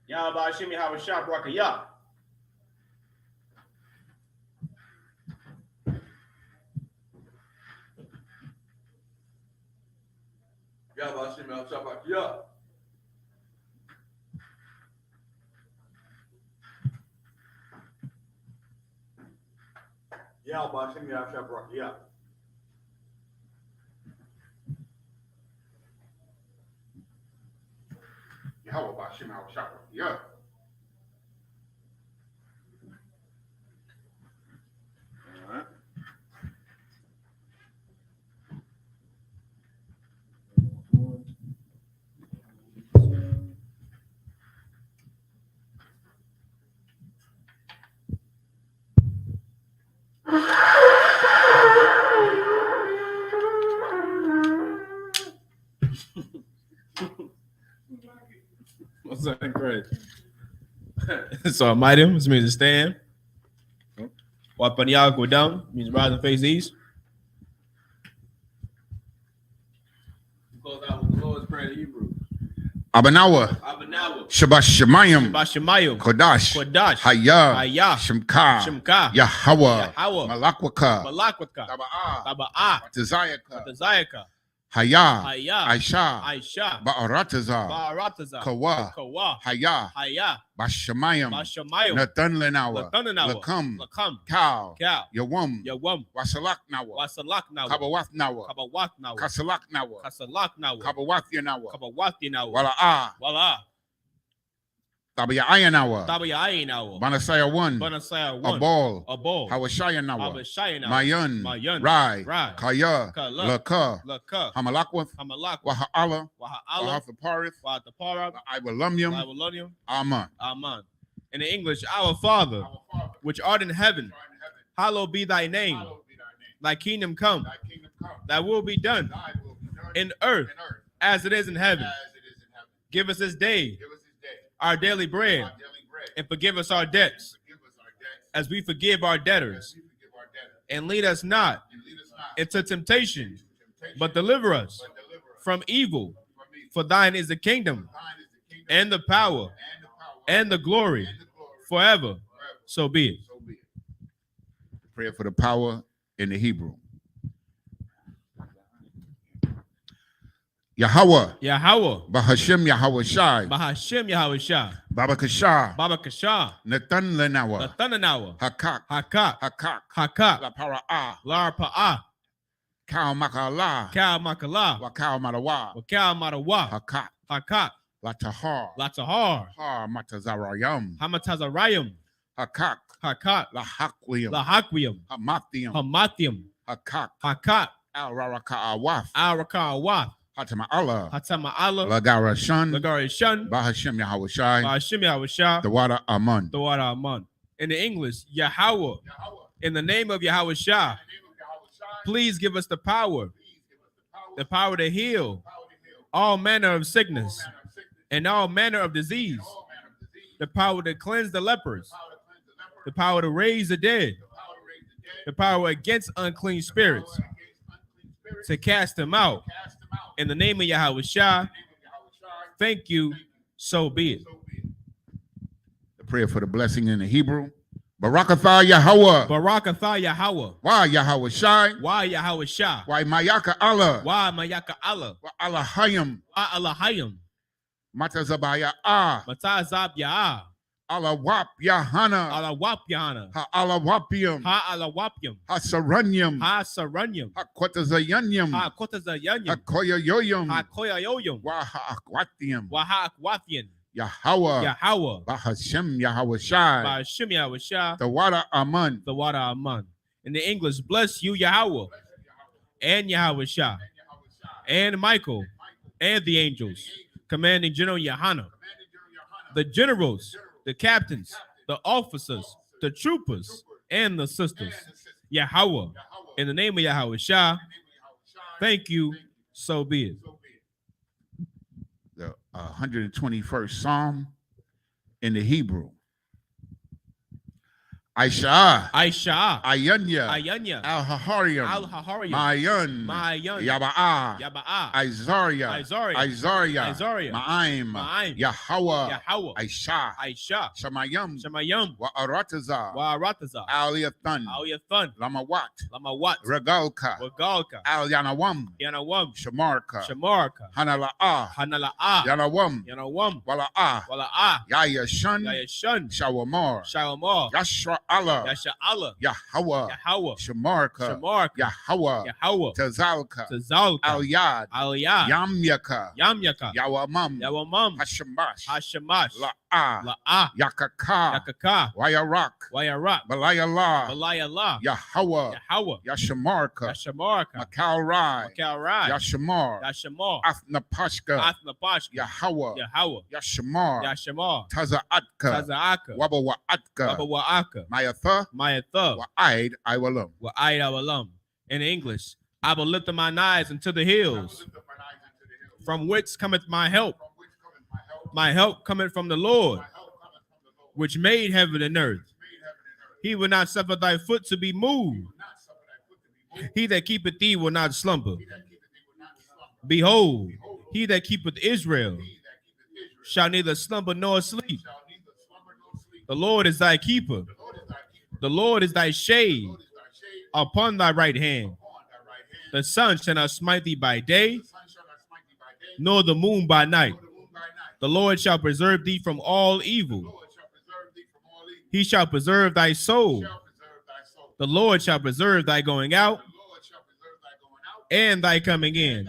Yah Bashimi Hawashah Brakayah. Yah Bashimi Hawashah Brakayah. Yah Bashimi Hawashah Brakayah. Yahweh Bashim Al-Shah. Yeah. All right. Right. So Midim, which means to stand. Wapanial go down, means rise and face east. Close out with the Lord's Prayer in Hebrew. Abanawa, Abanawa, Shabash Shemayim, Bashamayim, Kodash, Kodash, Haya, Haya, Shemka, Shemka, Yahweh, Yahweh, Malakwaka, Malakwaka, Taba'a, Taba'a, Tazayaka, Tazayaka, Haya, Haya, Aisha, Aisha, Ba'arataza, Ba'arataza, Kawa, Kawa, Haya, Haya, Bashamayim, Bashamayim, Nathan Lenawa, Latananawa, Lakam, Lakam, Kal, Cal, Yawum, Yawum, Wasalak Nawa, Wasalak Nawa, Kabawath Nawa, Kabawat Nawa, Kasalak Nawa, Kasalak Nawa, Kabawath Yanawa, Kabawati Nawa, Wala'a, Wala, Tabaya Nawa, Tabayai Nawa, Banasaya 1, Banasaya 1, Abal, Abol, Hawashaya Nawa, Abashai Nawa, Mayan, Mayan, Rai, Rai, Kaya, Kala, Laka, Laka, Hamalakwath, Hamalak, Waha'ala, Waha'ala, Wahathaparith, Wahatapara, Iwalumium, Iwalonium, Aman. Aman. In the English, our Father, which art in heaven, hallowed be thy name. Thy kingdom come, thy will be done in earth as it is in heaven. Give us this day our daily bread, and forgive us our debts as we forgive our debtors. And lead us not into temptation, but deliver us from evil. For thine is the kingdom, and the power, and the glory, forever. So be it. Prayer for the power in the Hebrew. Yahweh, Yahweh, Bahashem Yahweh Shai, Bahashem Yahweh Shah, Baba Kasha, Baba Kasha, Nathan Lenawa, Latananawa, Hakak, Hakak, Hakak, Hakak, La Para'ah, Lar Pa'ah, Kal Makala, Kal Makala, Wakal Marawa, Wakal Marawa, Hakak, Hakak, La Tahar, Latahar, Har Matazarayam, Hamatazarayim, Hakak, Hakak, La Hakwiyam, Lahakwium, Hamathium, Hamathium, Hakak, Hakak, Al Raraka Araka Wath, Hatama Allah, Hatama Allah, Lagara Shun, Lagari Shun, Bahashem Yahweh Shai, Bahashim Yahweh Shah, the water Amun. Dawada Aman. In the English, Yahweh, in the name of Yahweh Shah, please give us the power to heal all manner of sickness and all manner of disease, the power to cleanse the lepers, the power to raise the dead, the power against unclean spirits, to cast them out. In the name of Yahweh Shah, thank you, so be it. The prayer for the blessing in the Hebrew. Barakatha Yahweh. Barakatha Yahweh. Why Yahweh Shai? Why Yahweh Shah? Why Mayaka Allah? Why Mayaka Allah? Why Allah Hayim? Allah Hayim. Matazabaya Ah. Matazab Ya'ah. Allah Wap Yahana. Allah Wap Yana. Ha Allah Wapium. Ha Allah Wapyum. Ha Saranyum. Ha Saranyum. Ha Quatazayanyum. Ha Kotazayanyum. Ha Koya Yoyum. Ha Koyayoyum. Wah Ha Akwatium. Waha Akwathian. Yahweh. Yahweh. Bahashem Yahweh Shai. Bahashim Yahweh Shah. The water Aman. The water Aman. In the English, bless you, Yahweh, and Yahweh Shah, and Michael, and the angels, commanding General Yahana, the generals, the captains, the officers, the troopers, and the sisters. Yahweh, in the name of Yahweh Shah, thank you, so be it. The 121st Psalm in the Hebrew. Aisha, Ayanya, Al-Hahariam, Mayan, Yaba'a, Isaiah, Ma'aim, Yahweh, Aisha, Shamayam, Wa'arataza, Aliyathan, Lamawat, Regalka, Al-Yanawam, Shamarka, Hanala'ah, Yanawam, Wala'ah, Yaya Shun, Shawamar, Yashra Allah, Yahweh, Shamarka, Yahweh, Tazalka, Al-Yad, Yamyaka, Yawamam, Hashamash, La'ah, Yakaka, Wayarak, Balayallah, Yahweh, Yashamarka, Makal Rai, Yashamar, Athnapashka, Yahweh, Yashamar, Taza'atka, Wabawa'atka, Mayatha, Wa'aid Iwalum. In English, I will lift up mine eyes unto the hills, from which cometh my help. My help cometh from the Lord, which made heaven and earth. He will not suffer thy foot to be moved. He that keepeth thee will not slumber. Behold, he that keepeth Israel shall neither slumber nor sleep. The Lord is thy keeper. The Lord is thy shade upon thy right hand. The sun shall not smite thee by day, nor the moon by night. The Lord shall preserve thee from all evil. He shall preserve thy soul. The Lord shall preserve thy going out and thy coming in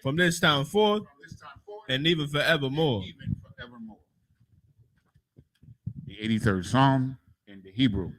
from this time forth and even forevermore. The 83rd Psalm in the Hebrew.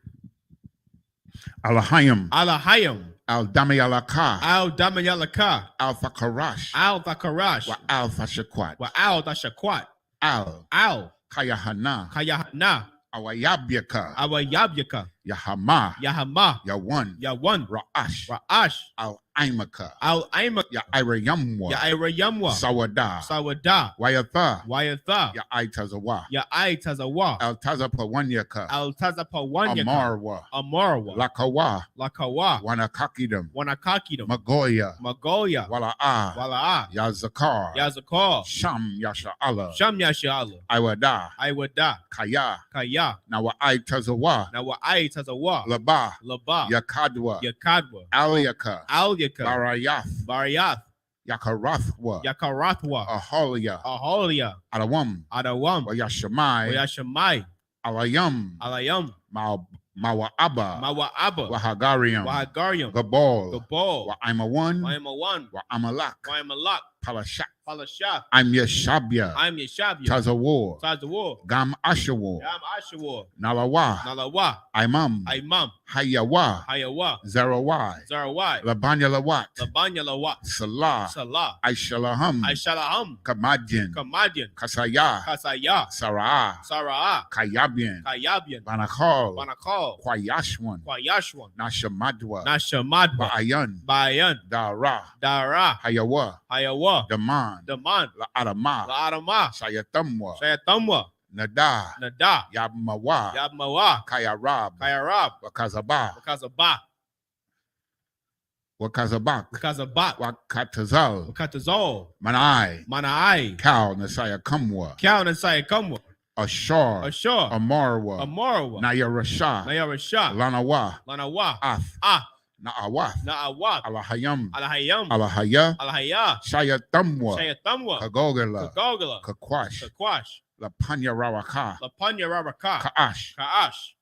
Alahayim. Alahayim. Al-Damayalaka. Al-Damayalaka. Al-Fakarash. Al-Fakarash. Wa al-Fashakwat. Wa al-Dashakwat. Al. Al. Kayahana. Kayahana. Awayabyaka. Awayabyaka. Yahama. Yahama. Yawan. Yawan. Ra'ash. Ra'ash. Al-Aimaka. Al-Aimaka. Ya-Irayamwa. Ya-Irayamwa. Sawada. Sawada. Wayatha. Wayatha. Ya-Aitazawa. Ya-Aitazawa. Al-Tazapawanyaka. Al-Tazapawanyaka. Amarwa. Amarwa. Lakawa. Lakawa. Wanakakidam. Wanakakidam. Magoya. Magoya. Wala'a. Wala'a. Yazakar. Yazakar. Sham Yasha'ala. Sham Yasha'ala. Iwada. Iwada. Kaya. Kaya. Nawa'aitazawa. Nawa'aitazawa. Laba. Laba. Yakadwa. Yakadwa. Alyaka. Alyaka. Barayath. Barayath. Yakarathwa. Yakarathwa. Aholia. Aholia. Adawam. Adawam. Wayashamai. Wayashamai. Alayam. Alayam. Mawa'aba. Mawa'aba. Wahagariam. Wahagariam. Gabal. Gabal. Wa'aimawan. Waimawan. Wa'amalak. Waimalak. Palashak. Palashath. I'm Yeshabia. I'm Yeshabia. Tazawar. Tazawar. Gam Ashawar. Yam Ashawar. Nalawa. Nalawa. Imam. Imam. Hayawa. Hayawa. Zarawai. Zarawai. Labanya Lawat. Labanya Lawat. Salah. Salah. Aishalaham. Aishalaham. Kamadyan. Kamadyan. Kasaya. Kasaya. Sarah. Sarah. Kayabian. Kayabian. Banakal. Banakal. Kwayashwan. Kwayashwan. Nashamadwa. Nashamadwa. Ba'ayan. Bayan. Dara. Dara. Hayawa. Hayawa. Daman. Daman. La'adama. La'adama. Sayatamwa. Shayatamwa. Nada. Nada. Yabmawa. Yabmawa. Kayarab. Kayarab. Wakazaba. Wakazaba. Wakazabak. Wakazabak. Wakatazal. Wakatazal. Manai. Manai. Kal Nasaya Kamwa. Kal Nasaya Kamwa. Ashar. Ashar. Amarwa. Amarwa. Nayarasha. Nayarasha. Lanawa. Lanawa. Ath. Ah. Na'awath. Na'awat. Alahayam. Alahayam. Alahaya. Alahaya. Shayatamwa. Shayatamwa. Kagogala. Kagogala. Kakwash. Kakwash. Lapanya Rawaka. Lapanya Rabaka. Kaash. Kaash.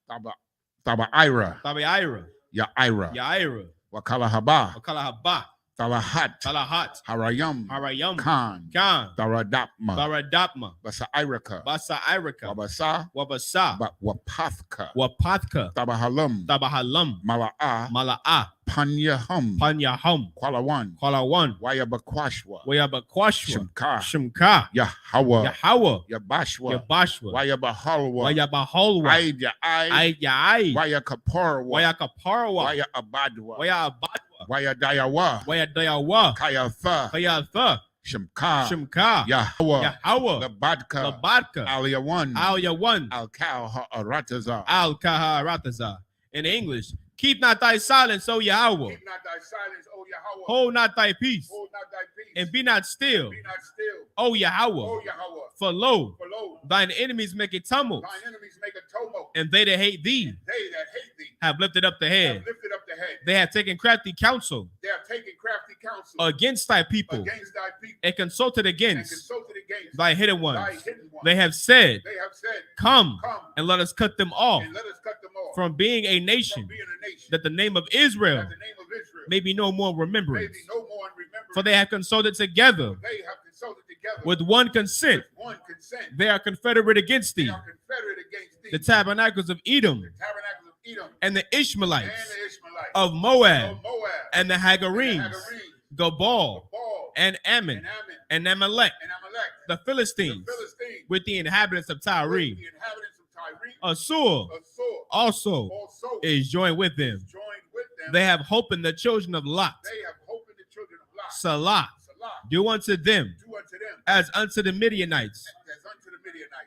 Taba Ira. Tabi'ira. Yaira. Yaira. Wakalahaba. Wakalahaba. Talahat. Talahat. Harayam. Harayam. Khan. Khan. Daradapma. Baradapma. Basa Iraka. Basa Iraka. Wabasa. Wabasa. Wapathka. Wapathka. Tabahalam. Tabahalam. Mala'a. Mala'a. Panyahum. Panyahum. Kwalawan. Kwalawan. Wayabakwashwa. Wayabakwashwa. Shimka. Shimka. Yahawa. Yahawa. Yabashwa. Yabashwa. Wayabahalwa. Wayabaholwa. Aid Ai. Ayai. Wayakaparwa. Wayakaparwa. Wayabadwa. Wayabadwa. Wayadayawa. Wayadayawa. Kayatha. Kayatha. Shimka. Shimka. Yahawa. Yahawa. Labadka. Labadka. Aliyawan. Alyawan. Al-Kal Ha'arataza. Al-Kaharataza. In English, keep not thy silence, O Yahweh. Keep not thy silence, O Yahweh. Hold not thy peace. Hold not thy peace. And be not still, Be not still, O Yahweh. O Yahweh. For lo, For lo, thine enemies make a tumult, thine enemies make a tumult. and they that hate thee They that hate thee have lifted up the have head. lifted up the head. They have taken crafty counsel They have taken crafty counsel against thy people against thy people and consulted and against consulted against thy hidden thy ones. hidden ones. They have said, They have said, Come Come and let us cut them off and let us cut them off from being a from nation, being a nation. that the name of Israel That the name of Israel may be no more may remembrance. be no more in remembrance. For they have consulted together They have consulted together with one consent. with one consent. They are confederate against They thee, are confederate against thee. the tabernacles of Edom, The tabernacles of Edom and the Ishmaelites, and the Ishmaelites of Moab, of Moab and the and the Hagarenes, Hagarenes, Gabal, Baal and Ammon, and Ammon and Amalek, and Amalek, the the Philistines, Philistines, with the inhabitants of with Tyre. the inhabitants of Tyre. Assur Assur also also is joined with them. is joined with them. They have hope in the children of Lot. They have hope in the children of Lot. Salah, Salah, do unto them do unto them as unto the Midianites, as unto the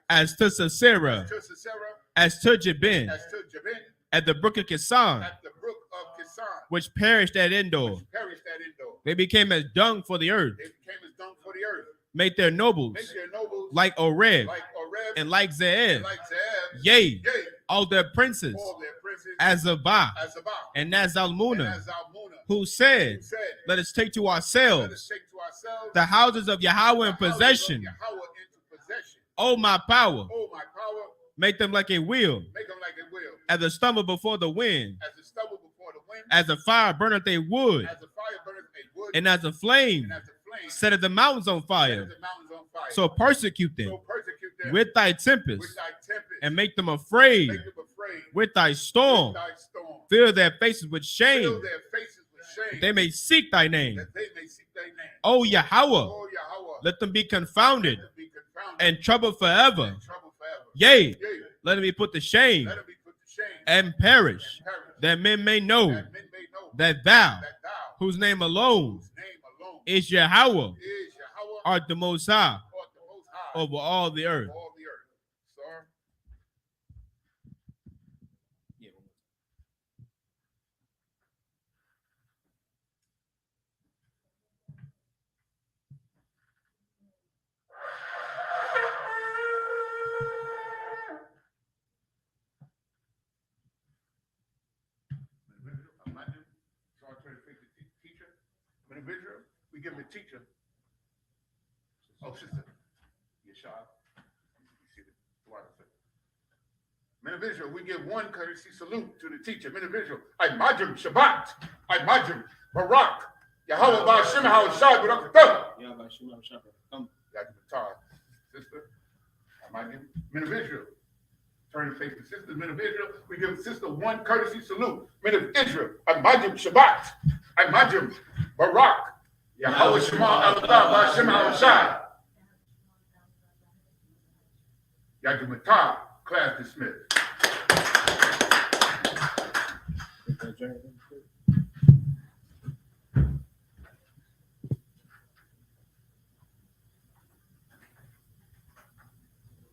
as to Sisera, to Sisera, as to Jabin, as to Jabin, at the brook of Kison, at the brook of Kison, which perished at Endor. which perished at Endor. They became as dung for the earth. They became as dung for the earth. Make their nobles Make their nobles like Oreb like Oreb and like Zeeb. and like Zeeb. Yea, Yea, all their princes, all their princes, Azabah as Sabbath, and and Nazalmunna, as Almunna, who said, who said, let us take to let us ourselves take to ourselves the houses of Yahweh in the houses of possession. Yahweh into possession. Oh, my power, Oh, my power, make them like a wheel, make them like it will. as a stumble before the wind, As the stubble before the wind, as a fire burneth a wood, as the fire burneth a wood, and as a flame and as the flame setteth the mountains on setteth fire. the mountains on fire. So persecute them So persecute them with thy with tempest, thy tempest, and make them afraid make them afraid with thy storm. with thy storm. Fill their faces with shame, Fill their faces with shame, that they may seek thy name. that they may seek thy name. O Yahweh, Oh, Yahweh, let them be confounded let them be confounded and troubled forever. and troubled forever. Yea, Yea, let them be put to shame let them be put to shame and perish, and perish, that men may know that men may know that thou, that thou, whose name alone whose name alone is Yahweh, is Yahweh, art the Most High art the most high over all the earth. all the earth. Sir, individual, we give the teacher. Oh, sister, Yeshua. You see the water. Individual, we give one courtesy salute to the teacher. Individual, I Majum Shabbat, I Majum Barak, Yahweh Ba'Shem HaShai Barak Tah. Sister, I Majum individual. Turn to face the sister, individual. We give sister one courtesy salute. Men of Israel, I Majum Shabbat, I Majum Barak, Yahweh Shema Al-Tah Ba'Shem HaShai. Yajumatah, class dismissed.